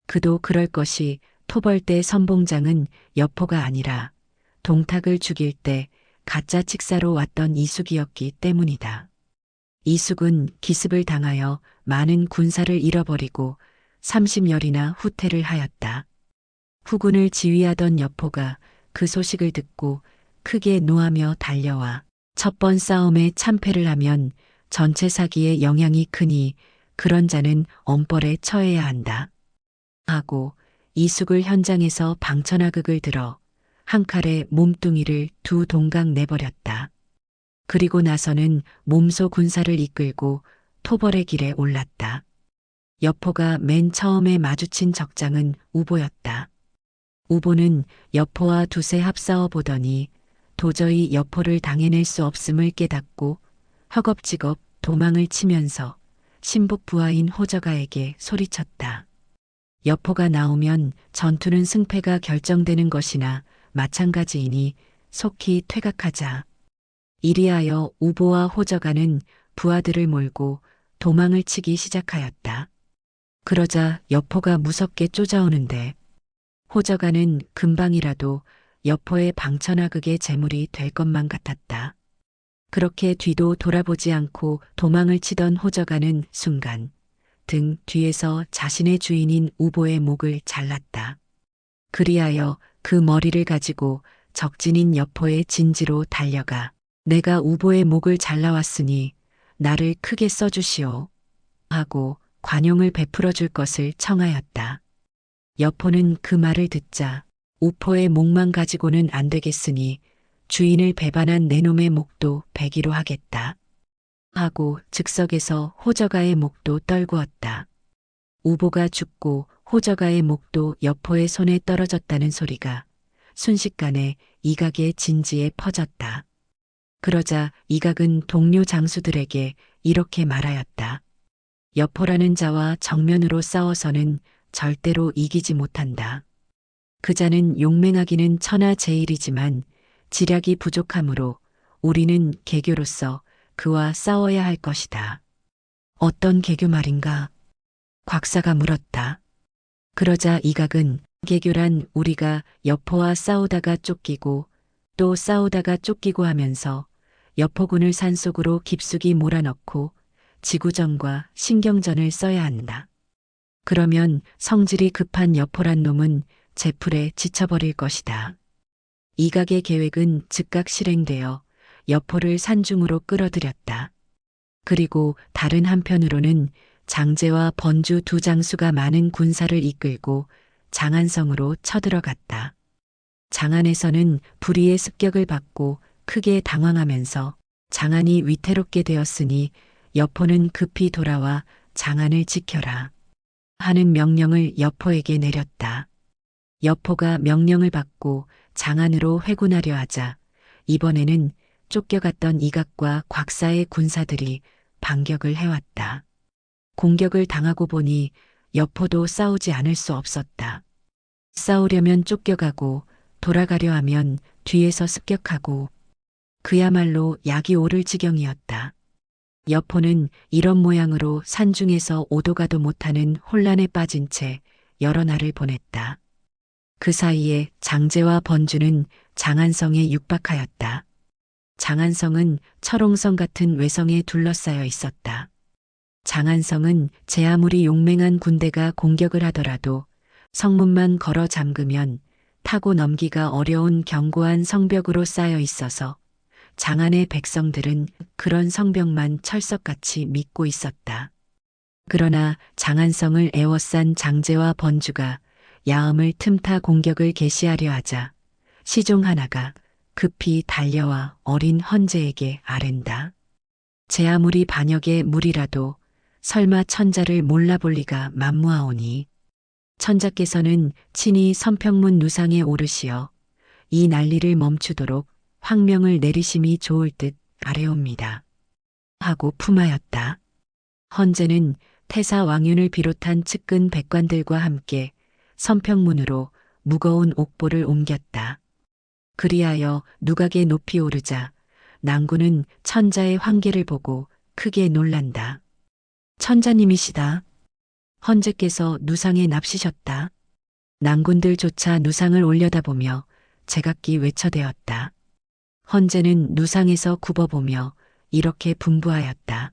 그도 그럴 것이 토벌대 선봉장은 여포가 아니라 동탁을 죽일 때 가짜 칙사로 왔던 이숙이었기 때문이다. 이숙은 기습을 당하여 많은 군사를 잃어버리고 30열이나 후퇴를 하였다. 후군을 지휘하던 여포가 그 소식을 듣고 크게 노하며 달려와 첫 번 싸움에 참패를 하면 전체 사기에 영향이 크니 그런 자는 엄벌에 처해야 한다. 하고 이숙을 현장에서 방천하극을 들어 한 칼에 몸뚱이를 두 동강 내버렸다. 그리고 나서는 몸소 군사를 이끌고 토벌의 길에 올랐다. 여포가 맨 처음에 마주친 적장은 우보였다. 우보는 여포와 두세 합싸워 보더니 도저히 여포를 당해낼 수 없음을 깨닫고 허겁지겁 도망을 치면서 신복 부하인 호저가에게 소리쳤다. 여포가 나오면 전투는 승패가 결정되는 것이나 마찬가지이니 속히 퇴각하자. 이리하여 우보와 호저가는 부하들을 몰고 도망을 치기 시작하였다. 그러자 여포가 무섭게 쫓아오는데 호저가는 금방이라도 여포의 방천하극의 제물이 될 것만 같았다. 그렇게 뒤도 돌아보지 않고 도망을 치던 호저가는 순간 등 뒤에서 자신의 주인인 우보의 목을 잘랐다. 그리하여 그 머리를 가지고 적진인 여포의 진지로 달려가 내가 우보의 목을 잘라왔으니 나를 크게 써주시오 하고 관용을 베풀어 줄 것을 청하였다. 여포는 그 말을 듣자 우포의 목만 가지고는 안 되겠으니 주인을 배반한 내 놈의 목도 베기로 하겠다. 하고 즉석에서 호저가의 목도 떨구었다. 우보가 죽고 호저가의 목도 여포의 손에 떨어졌다는 소리가 순식간에 이각의 진지에 퍼졌다. 그러자 이각은 동료 장수들에게 이렇게 말하였다. 여포라는 자와 정면으로 싸워서는 절대로 이기지 못한다. 그 자는 용맹하기는 천하제일이지만 지략이 부족하므로 우리는 개교로서 그와 싸워야 할 것이다. 어떤 개교 말인가? 곽사가 물었다. 그러자 이각은 개교란 우리가 여포와 싸우다가 쫓기고 또 싸우다가 쫓기고 하면서 여포군을 산속으로 깊숙이 몰아넣고 지구전과 신경전을 써야 한다. 그러면 성질이 급한 여포란 놈은 제풀에 지쳐버릴 것이다. 이각의 계획은 즉각 실행되어 여포를 산중으로 끌어들였다. 그리고 다른 한편으로는 장제와 번주 두 장수가 많은 군사를 이끌고 장안성으로 쳐들어갔다. 장안에서는 불의의 습격을 받고 크게 당황하면서 장안이 위태롭게 되었으니 여포는 급히 돌아와 장안을 지켜라 하는 명령을 여포에게 내렸다. 여포가 명령을 받고 장안으로 회군하려 하자 이번에는 쫓겨갔던 이각과 곽사의 군사들이 반격을 해왔다. 공격을 당하고 보니 여포도 싸우지 않을 수 없었다. 싸우려면 쫓겨가고 돌아가려 하면 뒤에서 습격하고 그야말로 약이 오를 지경이었다. 여포는 이런 모양으로 산중에서 오도 가도 못하는 혼란에 빠진 채 여러 날을 보냈다. 그 사이에 장제와 번주는 장안성에 육박하였다. 장안성은 철옹성 같은 외성에 둘러싸여 있었다. 장안성은 제 아무리 용맹한 군대가 공격을 하더라도 성문만 걸어 잠그면 타고 넘기가 어려운 견고한 성벽으로 쌓여 있어서 장안의 백성들은 그런 성벽만 철석같이 믿고 있었다. 그러나 장안성을 에워싼 장제와 번주가 야음을 틈타 공격을 개시하려 하자 시종 하나가 급히 달려와 어린 헌제에게 아랜다. 제 아무리 반역의 무리라도 설마 천자를 몰라볼 리가 만무하오니. 천자께서는 친히 선평문 누상에 오르시어 이 난리를 멈추도록 황명을 내리심이 좋을 듯 아뢰옵니다. 하고 품하였다. 헌제는 태사 왕윤을 비롯한 측근 백관들과 함께 선평문으로 무거운 옥보를 옮겼다. 그리하여 누각에 높이 오르자 낭군은 천자의 황계를 보고 크게 놀란다. 천자님이시다. 헌제께서 누상에 납시셨다. 낭군들조차 누상을 올려다보며 제각기 외쳐대었다. 헌제는 누상에서 굽어보며 이렇게 분부하였다.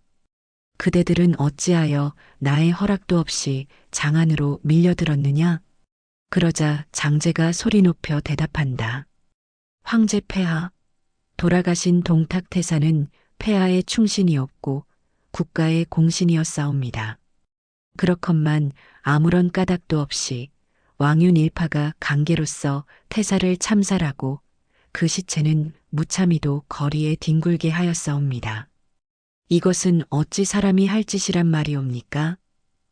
그대들은 어찌하여 나의 허락도 없이 장안으로 밀려들었느냐? 그러자 장제가 소리 높여 대답한다. 황제 폐하, 돌아가신 동탁태사는 폐하의 충신이었고 국가의 공신이었사옵니다. 그렇건만 아무런 까닭도 없이 왕윤 일파가 강계로서 태사를 참살하고 그 시체는 무참히도 거리에 뒹굴게 하였사옵니다. 이것은 어찌 사람이 할 짓이란 말이옵니까?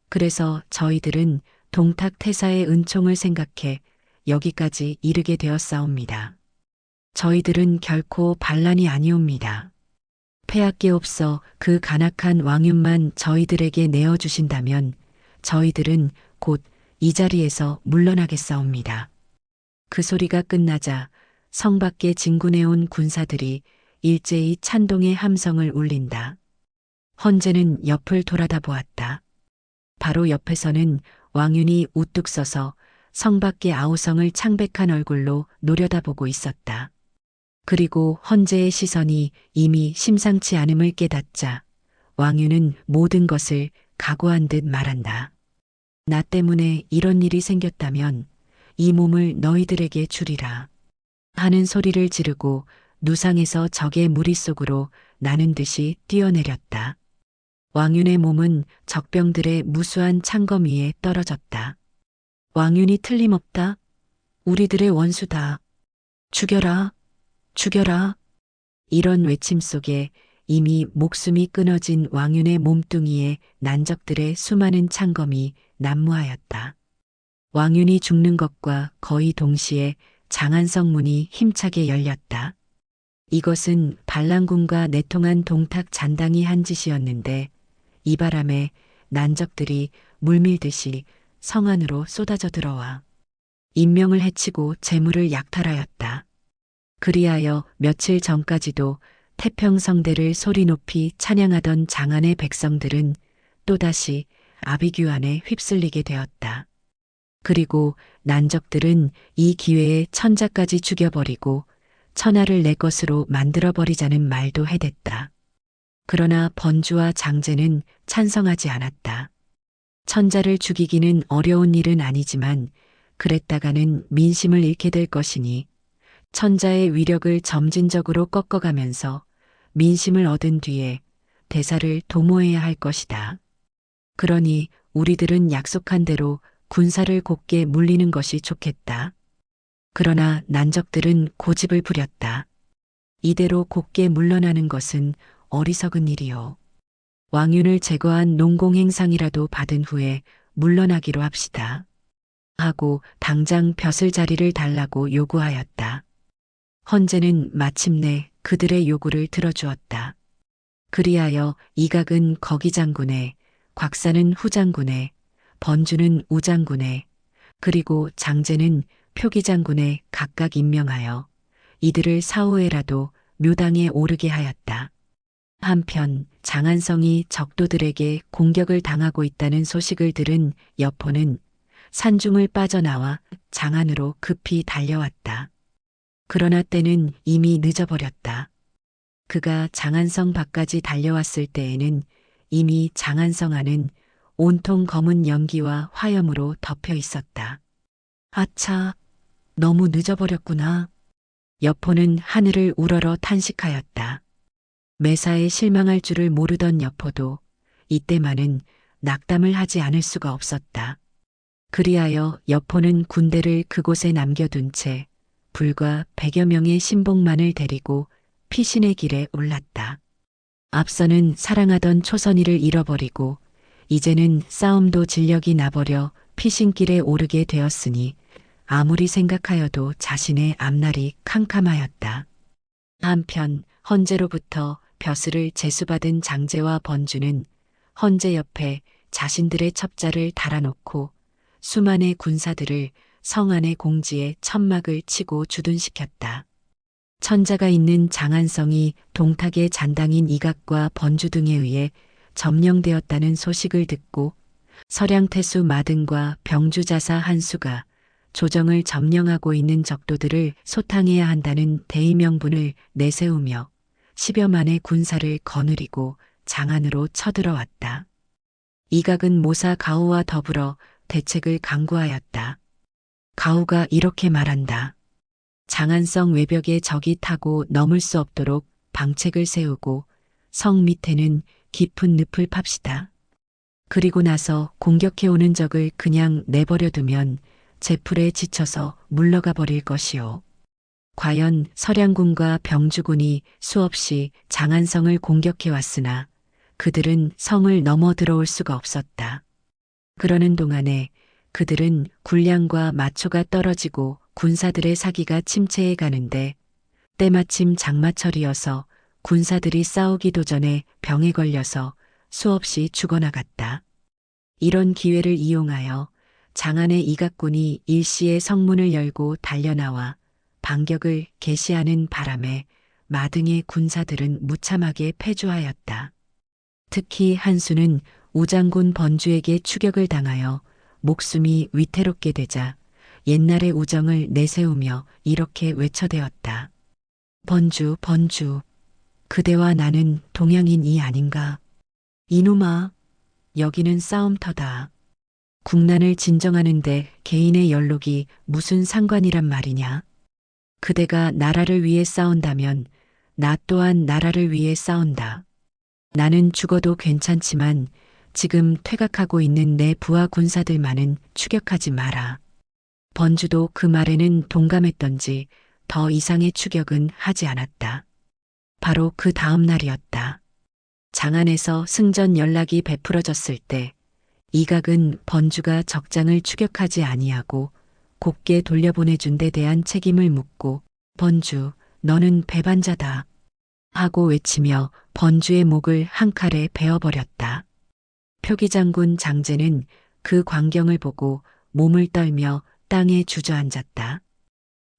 그래서 저희들은 동탁태사의 은총을 생각해 여기까지 이르게 되었사옵니다. 저희들은 결코 반란이 아니옵니다. 폐하께 없어 그 간악한 왕윤만 저희들에게 내어주신다면 저희들은 곧 이 자리에서 물러나겠사옵니다. 그 소리가 끝나자 성 밖에 진군해온 군사들이 일제히 찬동의 함성을 울린다. 헌제는 옆을 돌아다 보았다. 바로 옆에서는 왕윤이 우뚝 서서 성 밖의 아우성을 창백한 얼굴로 노려다보고 있었다. 그리고 헌제의 시선이 이미 심상치 않음을 깨닫자 왕윤은 모든 것을 각오한 듯 말한다. 나 때문에 이런 일이 생겼다면 이 몸을 너희들에게 주리라 하는 소리를 지르고 누상에서 적의 무리 속으로 나는 듯이 뛰어내렸다. 왕윤의 몸은 적병들의 무수한 창검 위에 떨어졌다. 왕윤이 틀림없다. 우리들의 원수다. 죽여라. 죽여라. 이런 외침 속에 이미 목숨이 끊어진 왕윤의 몸뚱이에 난적들의 수많은 창검이 난무하였다. 왕윤이 죽는 것과 거의 동시에 장안성 문이 힘차게 열렸다. 이것은 반란군과 내통한 동탁 잔당이 한 짓이었는데 이 바람에 난적들이 물밀듯이 성 안으로 쏟아져 들어와 인명을 해치고 재물을 약탈하였다. 그리하여 며칠 전까지도 태평성대를 소리 높이 찬양하던 장안의 백성들은 또다시 아비규환에 휩쓸리게 되었다. 그리고 난적들은 이 기회에 천자까지 죽여버리고 천하를 내 것으로 만들어버리자는 말도 해댔다. 그러나 번주와 장제는 찬성하지 않았다. 천자를 죽이기는 어려운 일은 아니지만 그랬다가는 민심을 잃게 될 것이니 천자의 위력을 점진적으로 꺾어가면서 민심을 얻은 뒤에 대사를 도모해야 할 것이다. 그러니 우리들은 약속한 대로 군사를 곧게 물리는 것이 좋겠다. 그러나 난적들은 고집을 부렸다. 이대로 곧게 물러나는 것은 어리석은 일이요. 왕윤을 제거한 농공행상이라도 받은 후에 물러나기로 합시다. 하고 당장 벼슬 자리를 달라고 요구하였다. 헌제는 마침내 그들의 요구를 들어주었다. 그리하여 이각은 거기장군에, 곽사는 후장군에, 번주는 우장군에, 그리고 장제는 표기장군에 각각 임명하여 이들을 사후에라도 묘당에 오르게 하였다. 한편 장안성이 적도들에게 공격을 당하고 있다는 소식을 들은 여포는 산중을 빠져나와 장안으로 급히 달려왔다. 그러나 때는 이미 늦어버렸다. 그가 장안성 밖까지 달려왔을 때에는 이미 장안성 안은 온통 검은 연기와 화염으로 덮여 있었다. 아차, 너무 늦어버렸구나. 여포는 하늘을 우러러 탄식하였다. 매사에 실망할 줄을 모르던 여포도 이때만은 낙담을 하지 않을 수가 없었다. 그리하여 여포는 군대를 그곳에 남겨둔 채 불과 100여 명의 신복만을 데리고 피신의 길에 올랐다. 앞서는 사랑하던 초선이를 잃어버리고 이제는 싸움도 진력이 나버려 피신길에 오르게 되었으니 아무리 생각하여도 자신의 앞날이 캄캄하였다. 한편 헌제로부터 벼슬을 제수받은 장제와 번주는 헌제 옆에 자신들의 첩자를 달아놓고 수만의 군사들을 성 안의 공지에 천막을 치고 주둔시켰다. 천자가 있는 장안성이 동탁의 잔당인 이각과 번주 등에 의해 점령되었다는 소식을 듣고 서량태수 마등과 병주자사 한수가 조정을 점령하고 있는 적도들을 소탕해야 한다는 대의명분을 내세우며 10여만의 군사를 거느리고 장안으로 쳐들어왔다. 이각은 모사 가우와 더불어 대책을 강구하였다. 가우가 이렇게 말한다. 장안성 외벽에 적이 타고 넘을 수 없도록 방책을 세우고 성 밑에는 깊은 늪을 팝시다. 그리고 나서 공격해오는 적을 그냥 내버려두면 제풀에 지쳐서 물러가 버릴 것이요. 과연 서량군과 병주군이 수없이 장안성을 공격해왔으나 그들은 성을 넘어 들어올 수가 없었다. 그러는 동안에 그들은 군량과 마초가 떨어지고 군사들의 사기가 침체해 가는데 때마침 장마철이어서 군사들이 싸우기도 전에 병에 걸려서 수없이 죽어나갔다. 이런 기회를 이용하여 장안의 이각군이 일시에 성문을 열고 달려나와 반격을 개시하는 바람에 마등의 군사들은 무참하게 패주하였다. 특히 한수는 우장군 번주에게 추격을 당하여 목숨이 위태롭게 되자 옛날의 우정을 내세우며 이렇게 외쳐대었다. 번주, 번주, 그대와 나는 동양인이 아닌가? 이놈아, 여기는 싸움터다. 국난을 진정하는데 개인의 연록이 무슨 상관이란 말이냐? 그대가 나라를 위해 싸운다면 나 또한 나라를 위해 싸운다. 나는 죽어도 괜찮지만 지금 퇴각하고 있는 내 부하 군사들만은 추격하지 마라. 번주도 그 말에는 동감했던지 더 이상의 추격은 하지 않았다. 바로 그 다음 날이었다. 장안에서 승전 연락이 베풀어졌을 때 이각은 번주가 적장을 추격하지 아니하고 곱게 돌려보내준 데 대한 책임을 묻고 번주, 너는 배반자다 하고 외치며 번주의 목을 한 칼에 베어버렸다. 표기장군 장제는 그 광경을 보고 몸을 떨며 땅에 주저앉았다.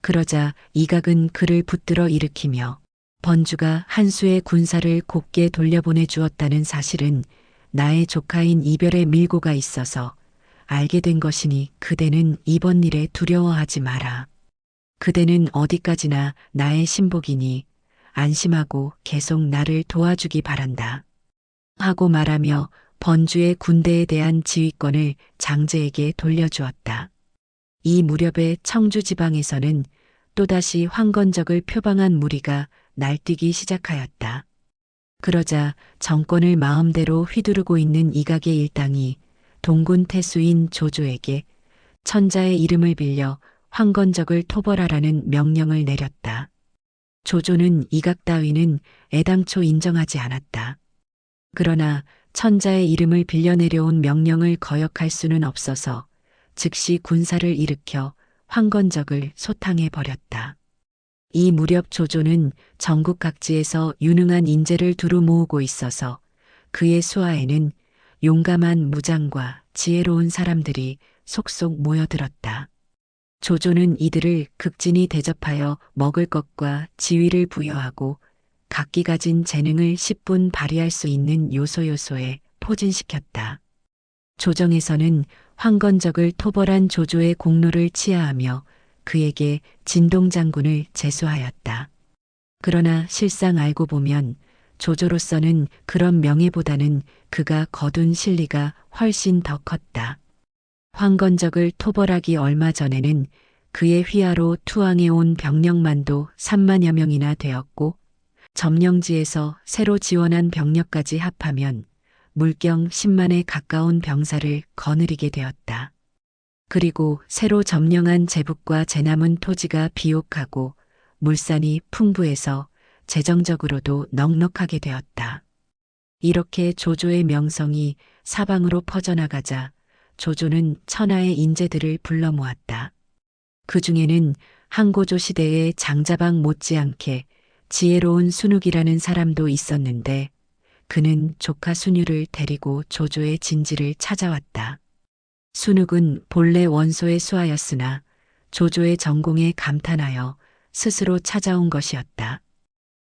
그러자 이각은 그를 붙들어 일으키며 번주가 한수의 군사를 곱게 돌려보내 주었다는 사실은 나의 조카인 이별의 밀고가 있어서 알게 된 것이니 그대는 이번 일에 두려워하지 마라. 그대는 어디까지나 나의 신복이니 안심하고 계속 나를 도와주기 바란다. 하고 말하며 번주의 군대에 대한 지휘권을 장제에게 돌려주었다. 이 무렵에 청주 지방에서는 또다시 황건적을 표방한 무리가 날뛰기 시작하였다. 그러자 정권을 마음대로 휘두르고 있는 이각의 일당이 동군 태수인 조조에게 천자의 이름을 빌려 황건적을 토벌하라는 명령을 내렸다. 조조는 이각 따위는 애당초 인정하지 않았다. 그러나 천자의 이름을 빌려 내려온 명령을 거역할 수는 없어서 즉시 군사를 일으켜 황건적을 소탕해 버렸다. 이 무렵 조조는 전국 각지에서 유능한 인재를 두루 모으고 있어서 그의 수하에는 용감한 무장과 지혜로운 사람들이 속속 모여들었다. 조조는 이들을 극진히 대접하여 먹을 것과 지위를 부여하고 각기 가진 재능을 10분 발휘할 수 있는 요소요소에 포진시켰다. 조정에서는 황건적을 토벌한 조조의 공로를 치하하며 그에게 진동장군을 제수하였다. 그러나 실상 알고 보면 조조로서는 그런 명예보다는 그가 거둔 실리가 훨씬 더 컸다. 황건적을 토벌하기 얼마 전에는 그의 휘하로 투항해 온 병력만도 3만여 명이나 되었고 점령지에서 새로 지원한 병력까지 합하면 물경 10만에 가까운 병사를 거느리게 되었다. 그리고 새로 점령한 제북과 제남은 토지가 비옥하고 물산이 풍부해서 재정적으로도 넉넉하게 되었다. 이렇게 조조의 명성이 사방으로 퍼져나가자 조조는 천하의 인재들을 불러 모았다. 그 중에는 항고조 시대의 장자방 못지않게 지혜로운 순욱이라는 사람도 있었는데 그는 조카 순유를 데리고 조조의 진지를 찾아왔다. 순욱은 본래 원소의 수하였으나 조조의 전공에 감탄하여 스스로 찾아온 것이었다.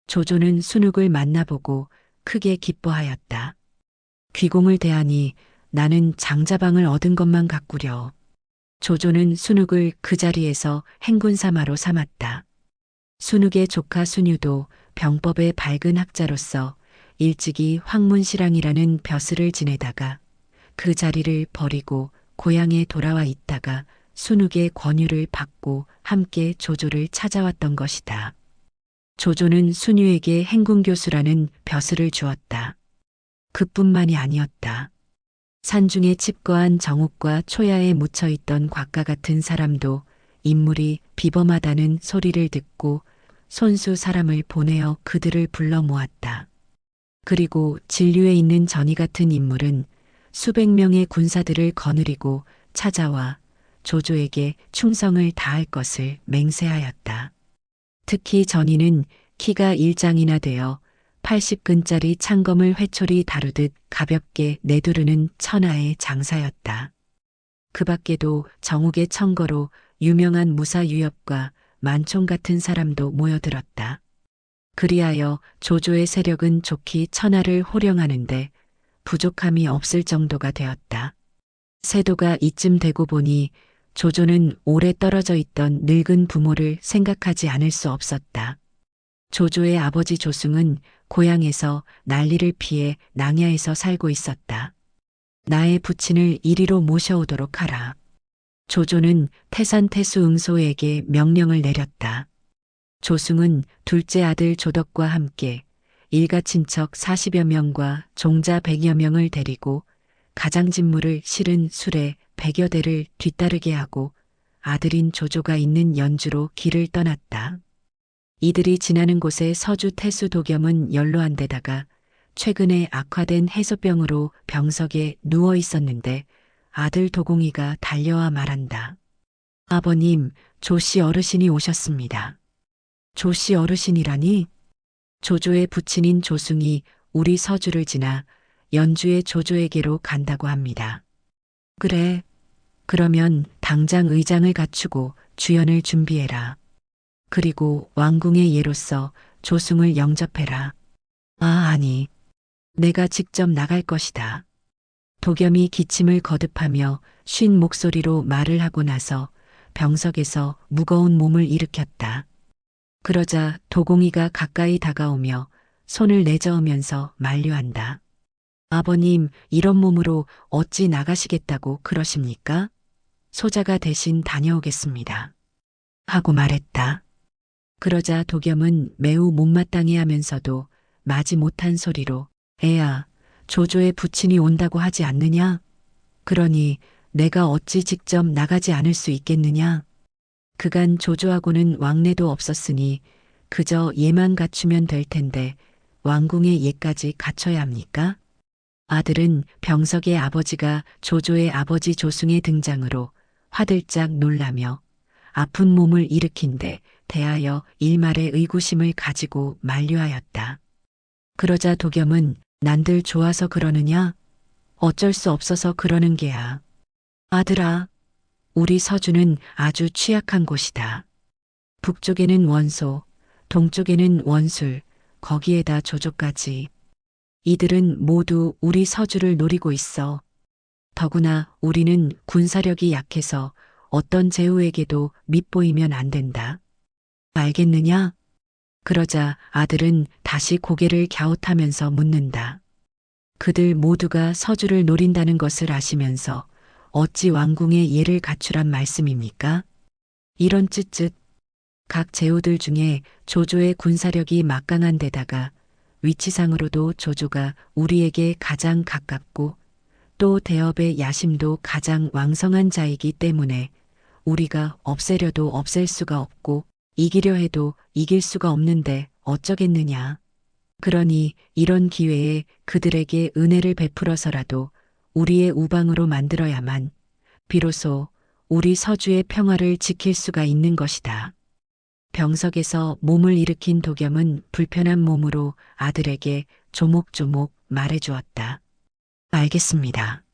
조조는 순욱을 만나보고 크게 기뻐하였다. 귀공을 대하니 나는 장자방을 얻은 것만 같구려. 조조는 순욱을 그 자리에서 행군사마로 삼았다. 순욱의 조카 순유도 병법의 밝은 학자로서 일찍이 황문시랑이라는 벼슬을 지내다가 그 자리를 버리고 고향에 돌아와 있다가 순욱의 권유를 받고 함께 조조를 찾아왔던 것이다. 조조는 순유에게 행군교수라는 벼슬을 주었다. 그뿐만이 아니었다. 산중에 칩거한 정욱과 초야에 묻혀있던 곽과 같은 사람도 인물이 비범하다는 소리를 듣고 손수 사람을 보내어 그들을 불러 모았다. 그리고 진류에 있는 전이 같은 인물은 수백 명의 군사들을 거느리고 찾아와 조조에게 충성을 다할 것을 맹세하였다. 특히 전이는 키가 1장이나 되어 80근짜리 창검을 회초리 다루듯 가볍게 내두르는 천하의 장사였다. 그 밖에도 정욱의 청거로 유명한 무사유엽과 만총 같은 사람도 모여들었다. 그리하여 조조의 세력은 좋기 천하를 호령하는데 부족함이 없을 정도가 되었다. 세도가 이쯤 되고 보니 조조는 오래 떨어져 있던 늙은 부모를 생각하지 않을 수 없었다. 조조의 아버지 조승은 고향에서 난리를 피해 낭야에서 살고 있었다. 나의 부친을 이리로 모셔오도록 하라. 조조는 태산태수 응소에게 명령을 내렸다. 조승은 둘째 아들 조덕과 함께 일가 친척 40여 명과 종자 100여 명을 데리고 가장진무를 실은 수레 100여 대를 뒤따르게 하고 아들인 조조가 있는 연주로 길을 떠났다. 이들이 지나는 곳에 서주 태수 도겸은 연로한 데다가 최근에 악화된 해소병으로 병석에 누워 있었는데 아들 도공이가 달려와 말한다. 아버님, 조씨 어르신이 오셨습니다. 조씨 어르신이라니? 조조의 부친인 조승이 우리 서주를 지나 연주의 조조에게로 간다고 합니다. 그래. 그러면 당장 의장을 갖추고 주연을 준비해라. 그리고 왕궁의 예로서 조승을 영접해라. 아니. 내가 직접 나갈 것이다. 도겸이 기침을 거듭하며 쉰 목소리로 말을 하고 나서 병석에서 무거운 몸을 일으켰다. 그러자 도공이가 가까이 다가오며 손을 내저으면서 만류한다. 아버님, 이런 몸으로 어찌 나가시겠다고 그러십니까? 소자가 대신 다녀오겠습니다. 하고 말했다. 그러자 도겸은 매우 못마땅해 하면서도 마지 못한 소리로 애야, 조조의 부친이 온다고 하지 않느냐? 그러니 내가 어찌 직접 나가지 않을 수 있겠느냐? 그간 조조하고는 왕래도 없었으니 그저 예만 갖추면 될 텐데 왕궁의 예까지 갖춰야 합니까? 아들은 병석의 아버지가 조조의 아버지 조승의 등장으로 화들짝 놀라며 아픈 몸을 일으킨데 대하여 일말의 의구심을 가지고 만류하였다. 그러자 도겸은 난들 좋아서 그러느냐? 어쩔 수 없어서 그러는 게야. 아들아, 우리 서주는 아주 취약한 곳이다. 북쪽에는 원소, 동쪽에는 원술, 거기에다 조조까지. 이들은 모두 우리 서주를 노리고 있어. 더구나 우리는 군사력이 약해서 어떤 제후에게도 밉보이면 안 된다. 알겠느냐? 그러자 아들은 다시 고개를 갸웃하면서 묻는다. 그들 모두가 서주를 노린다는 것을 아시면서 어찌 왕궁의 예를 갖추란 말씀입니까? 이런 쯧쯧. 각 제후들 중에 조조의 군사력이 막강한 데다가 위치상으로도 조조가 우리에게 가장 가깝고 또 대업의 야심도 가장 왕성한 자이기 때문에 우리가 없애려도 없앨 수가 없고 이기려 해도 이길 수가 없는데 어쩌겠느냐. 그러니 이런 기회에 그들에게 은혜를 베풀어서라도 우리의 우방으로 만들어야만 비로소 우리 서주의 평화를 지킬 수가 있는 것이다. 병석에서 몸을 일으킨 도겸은 불편한 몸으로 아들에게 조목조목 말해주었다. 알겠습니다.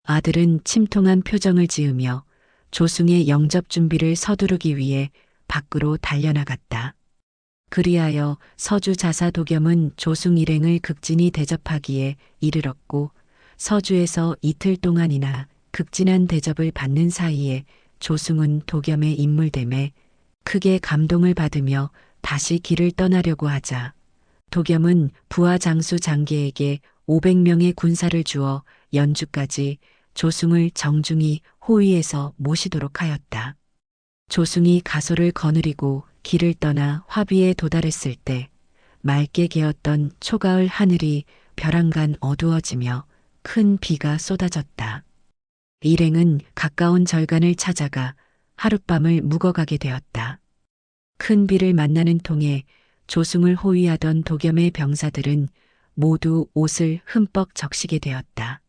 아들은 침통한 표정을 지으며 조승의 영접 준비를 서두르기 위해 밖으로 달려나갔다. 그리하여 서주 자사 도겸은 조승 일행을 극진히 대접하기에 이르렀고 서주에서 이틀 동안이나 극진한 대접을 받는 사이에 조승은 도겸의 인물됨에 크게 감동을 받으며 다시 길을 떠나려고 하자 도겸은 부하 장수 장계에게 500명의 군사를 주어 연주까지 조승을 정중히 호위에서 모시도록 하였다. 조승이 가소를 거느리고 길을 떠나 화비에 도달했을 때 맑게 개었던 초가을 하늘이 벼랑간 어두워지며 큰 비가 쏟아졌다. 일행은 가까운 절간을 찾아가 하룻밤을 묵어가게 되었다. 큰 비를 만나는 통에 조승을 호위하던 도겸의 병사들은 모두 옷을 흠뻑 적시게 되었다.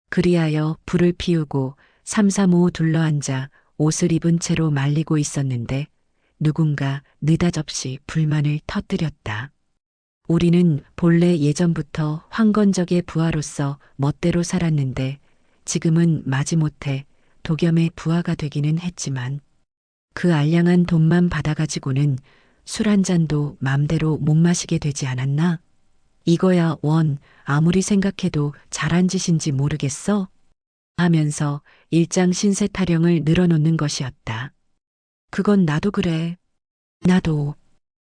그리하여 불을 피우고 삼삼오오 둘러앉아 옷을 입은 채로 말리고 있었는데 누군가 느닷없이 불만을 터뜨렸다. 우리는 본래 예전부터 황건적의 부하로서 멋대로 살았는데 지금은 마지못해 도겸의 부하가 되기는 했지만 그 알량한 돈만 받아가지고는 술 한 잔도 맘대로 못 마시게 되지 않았나? 이거야 원 아무리 생각해도 잘한 짓인지 모르겠어? 하면서 일장 신세 타령을 늘어놓는 것이었다. 그건 나도 그래. 나도.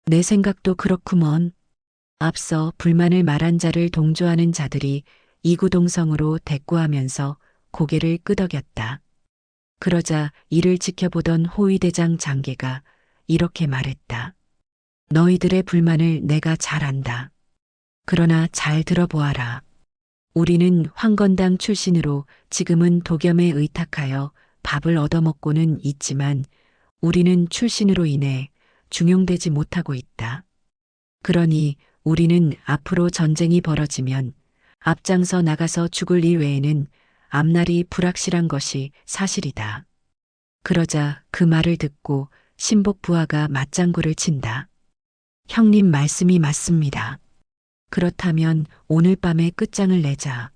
내 생각도 그렇구먼. 앞서 불만을 말한 자를 동조하는 자들이 이구동성으로 대꾸하면서 고개를 끄덕였다. 그러자 이를 지켜보던 호위대장 장계가 이렇게 말했다. 너희들의 불만을 내가 잘 안다. 그러나 잘 들어보아라. 우리는 황건당 출신으로 지금은 도겸에 의탁하여 밥을 얻어먹고는 있지만 우리는 출신으로 인해 중용되지 못하고 있다. 그러니 우리는 앞으로 전쟁이 벌어지면 앞장서 나가서 죽을 일 외에는 앞날이 불확실한 것이 사실이다. 그러자 그 말을 듣고 신복 부하가 맞장구를 친다. 형님 말씀이 맞습니다. 그렇다면 오늘 밤에 끝장을 내자.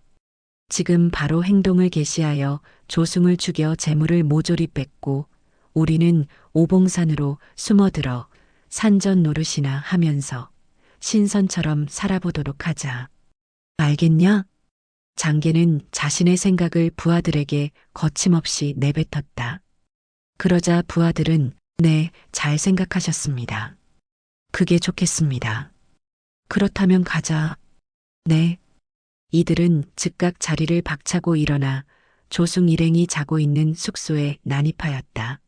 지금 바로 행동을 개시하여 조승을 죽여 재물을 모조리 뺏고 우리는 오봉산으로 숨어들어 산전 노릇이나 하면서 신선처럼 살아보도록 하자. 알겠냐? 장계는 자신의 생각을 부하들에게 거침없이 내뱉었다. 그러자 부하들은 네, 잘 생각하셨습니다. 그게 좋겠습니다. 그렇다면 가자. 네. 이들은 즉각 자리를 박차고 일어나 조승 일행이 자고 있는 숙소에 난입하였다.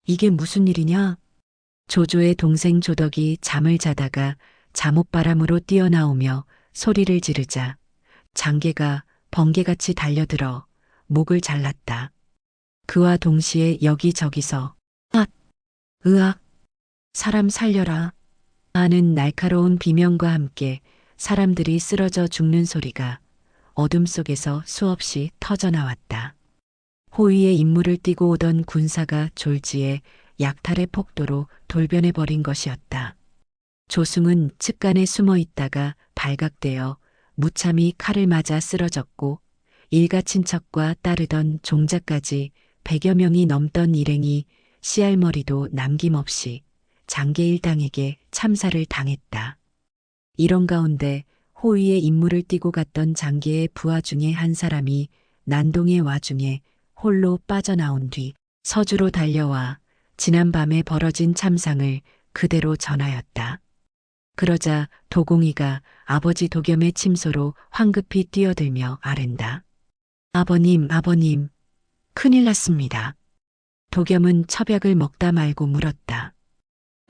이게 무슨 일이냐? 조조의 동생 조덕이 잠을 자다가 잠옷바람으로 뛰어나오며 소리를 지르자 장계가 번개같이 달려들어 목을 잘랐다. 그와 동시에 여기저기서 앗! 으악! 사람 살려라! 하는 날카로운 비명과 함께 사람들이 쓰러져 죽는 소리가 어둠 속에서 수없이 터져나왔다. 호위의 임무를 띠고 오던 군사가 졸지에 약탈의 폭도로 돌변해버린 것이었다. 조승은 측간에 숨어 있다가 발각되어 무참히 칼을 맞아 쓰러졌고 일가 친척과 따르던 종자까지 100여 명이 넘던 일행이 씨알머리도 남김없이 장계일당에게 참사를 당했다. 이런 가운데 호위의 임무를 띠고 갔던 장계의 부하 중에 한 사람이 난동의 와중에 홀로 빠져나온 뒤 서주로 달려와 지난밤에 벌어진 참상을 그대로 전하였다. 그러자 도공이가 아버지 도겸의 침소로 황급히 뛰어들며 아른다. 아버님, 아버님, 큰일 났습니다. 도겸은 처벽을 먹다 말고 물었다.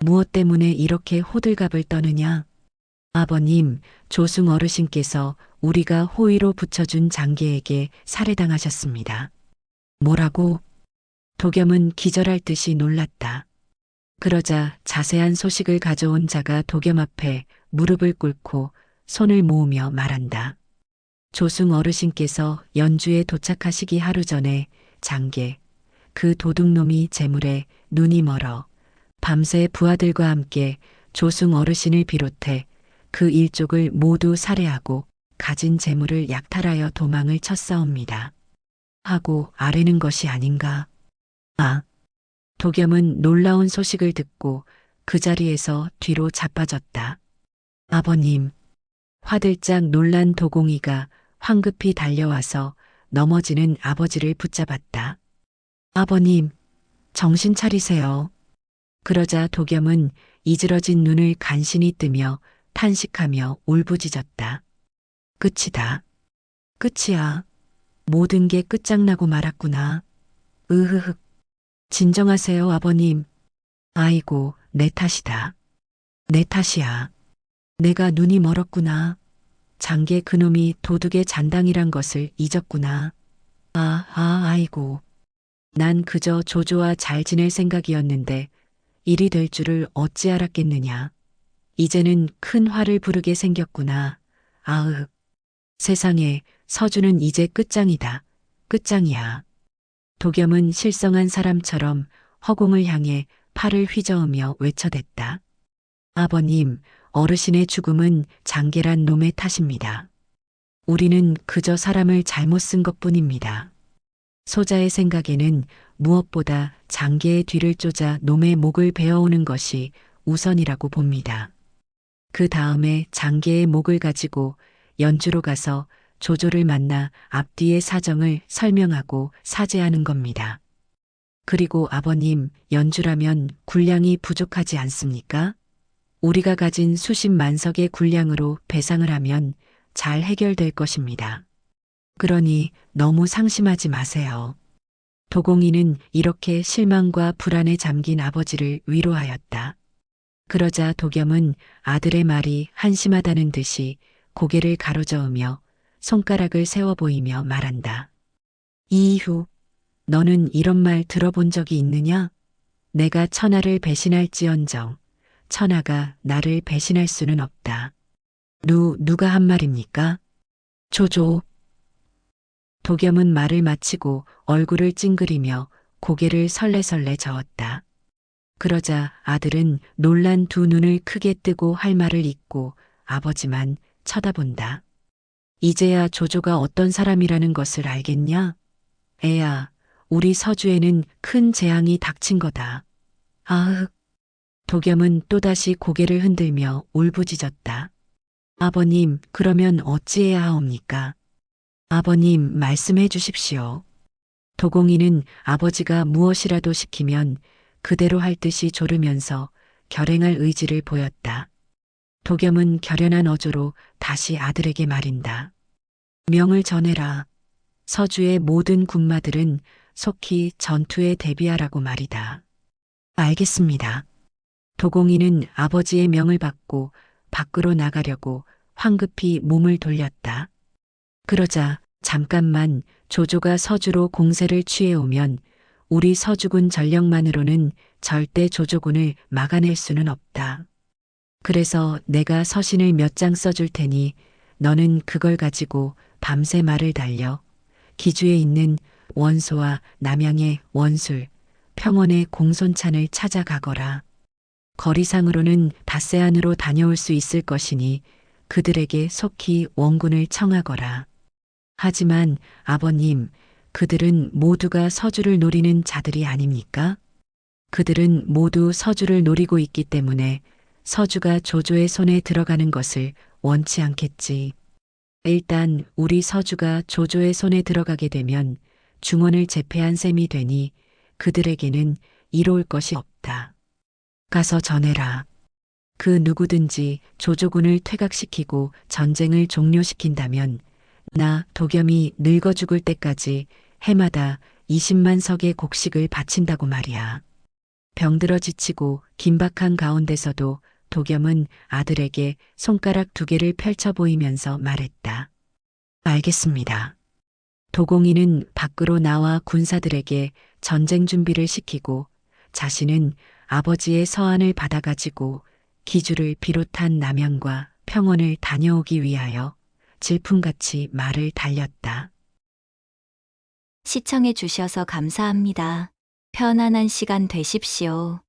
무엇 때문에 이렇게 호들갑을 떠느냐? 아버님, 조승 어르신께서 우리가 호위로 붙여준 장계에게 살해당하셨습니다. 뭐라고? 도겸은 기절할 듯이 놀랐다. 그러자 자세한 소식을 가져온 자가 도겸 앞에 무릎을 꿇고 손을 모으며 말한다. 조승 어르신께서 연주에 도착하시기 하루 전에 장계, 그 도둑놈이 재물에 눈이 멀어 밤새 부하들과 함께 조승 어르신을 비롯해 그 일족을 모두 살해하고 가진 재물을 약탈하여 도망을 쳤사옵니다. 하고 아뢰는 것이 아닌가. 아, 도겸은 놀라운 소식을 듣고 그 자리에서 뒤로 자빠졌다. 아버님, 화들짝 놀란 도공이가 황급히 달려와서 넘어지는 아버지를 붙잡았다. 아버님, 정신 차리세요. 그러자 도겸은 이즈러진 눈을 간신히 뜨며 탄식하며 울부짖었다. 끝이다. 끝이야. 모든 게 끝장나고 말았구나. 으흐흑. 진정하세요, 아버님. 아이고, 내 탓이다. 내 탓이야. 내가 눈이 멀었구나. 장계 그놈이 도둑의 잔당이란 것을 잊었구나. 아이고. 난 그저 조조와 잘 지낼 생각이었는데 일이 될 줄을 어찌 알았겠느냐. 이제는 큰 화를 부르게 생겼구나. 아으. 세상에 서주는 이제 끝장이다. 끝장이야. 도겸은 실성한 사람처럼 허공을 향해 팔을 휘저으며 외쳐댔다. 아버님, 어르신의 죽음은 장계란 놈의 탓입니다. 우리는 그저 사람을 잘못 쓴 것뿐입니다. 소자의 생각에는 무엇보다 장계의 뒤를 쫓아 놈의 목을 베어오는 것이 우선이라고 봅니다. 그 다음에 장계의 목을 가지고 연주로 가서 조조를 만나 앞뒤의 사정을 설명하고 사죄하는 겁니다. 그리고 아버님, 연주라면 군량이 부족하지 않습니까? 우리가 가진 수십 만석의 군량으로 배상을 하면 잘 해결될 것입니다. 그러니 너무 상심하지 마세요. 도공이는 이렇게 실망과 불안에 잠긴 아버지를 위로하였다. 그러자 도겸은 아들의 말이 한심하다는 듯이 고개를 가로저으며 손가락을 세워 보이며 말한다. 이이후, 너는 이런 말 들어본 적이 있느냐? 내가 천하를 배신할지언정 천하가 나를 배신할 수는 없다. 누가 한 말입니까? 조조. 도겸은 말을 마치고 얼굴을 찡그리며 고개를 설레설레 저었다. 그러자 아들은 놀란 두 눈을 크게 뜨고 할 말을 잇고 아버지만 쳐다본다. 이제야 조조가 어떤 사람이라는 것을 알겠냐? 애야, 우리 서주에는 큰 재앙이 닥친 거다. 아흑. 도겸은 또다시 고개를 흔들며 울부짖었다. 아버님, 그러면 어찌해야 하옵니까? 아버님, 말씀해 주십시오. 도공이는 아버지가 무엇이라도 시키면 그대로 할 듯이 조르면서 결행할 의지를 보였다. 도겸은 결연한 어조로 다시 아들에게 말인다. 명을 전해라. 서주의 모든 군마들은 속히 전투에 대비하라고 말이다. 알겠습니다. 도공이는 아버지의 명을 받고 밖으로 나가려고 황급히 몸을 돌렸다. 그러자 잠깐만 조조가 서주로 공세를 취해오면 우리 서주군 전력만으로는 절대 조조군을 막아낼 수는 없다. 그래서 내가 서신을 몇 장 써줄 테니 너는 그걸 가지고 밤새 말을 달려 기주에 있는 원소와 남양의 원술, 평원의 공손찬을 찾아가거라. 거리상으로는 닷새 안으로 다녀올 수 있을 것이니 그들에게 속히 원군을 청하거라. 하지만 아버님, 그들은 모두가 서주를 노리는 자들이 아닙니까? 그들은 모두 서주를 노리고 있기 때문에 서주가 조조의 손에 들어가는 것을 원치 않겠지. 일단 우리 서주가 조조의 손에 들어가게 되면 중원을 제패한 셈이 되니 그들에게는 이로울 것이 없다. 가서 전해라. 그 누구든지 조조군을 퇴각시키고 전쟁을 종료시킨다면 나 도겸이 늙어 죽을 때까지 해마다 20만 석의 곡식을 바친다고 말이야. 병들어 지치고 긴박한 가운데서도 도겸은 아들에게 손가락 두 개를 펼쳐 보이면서 말했다. 알겠습니다. 도공이는 밖으로 나와 군사들에게 전쟁 준비를 시키고 자신은 아버지의 서한을 받아가지고 기주를 비롯한 남양과 평원을 다녀오기 위하여 질풍같이 말을 달렸다. 시청해 주셔서 감사합니다. 편안한 시간 되십시오.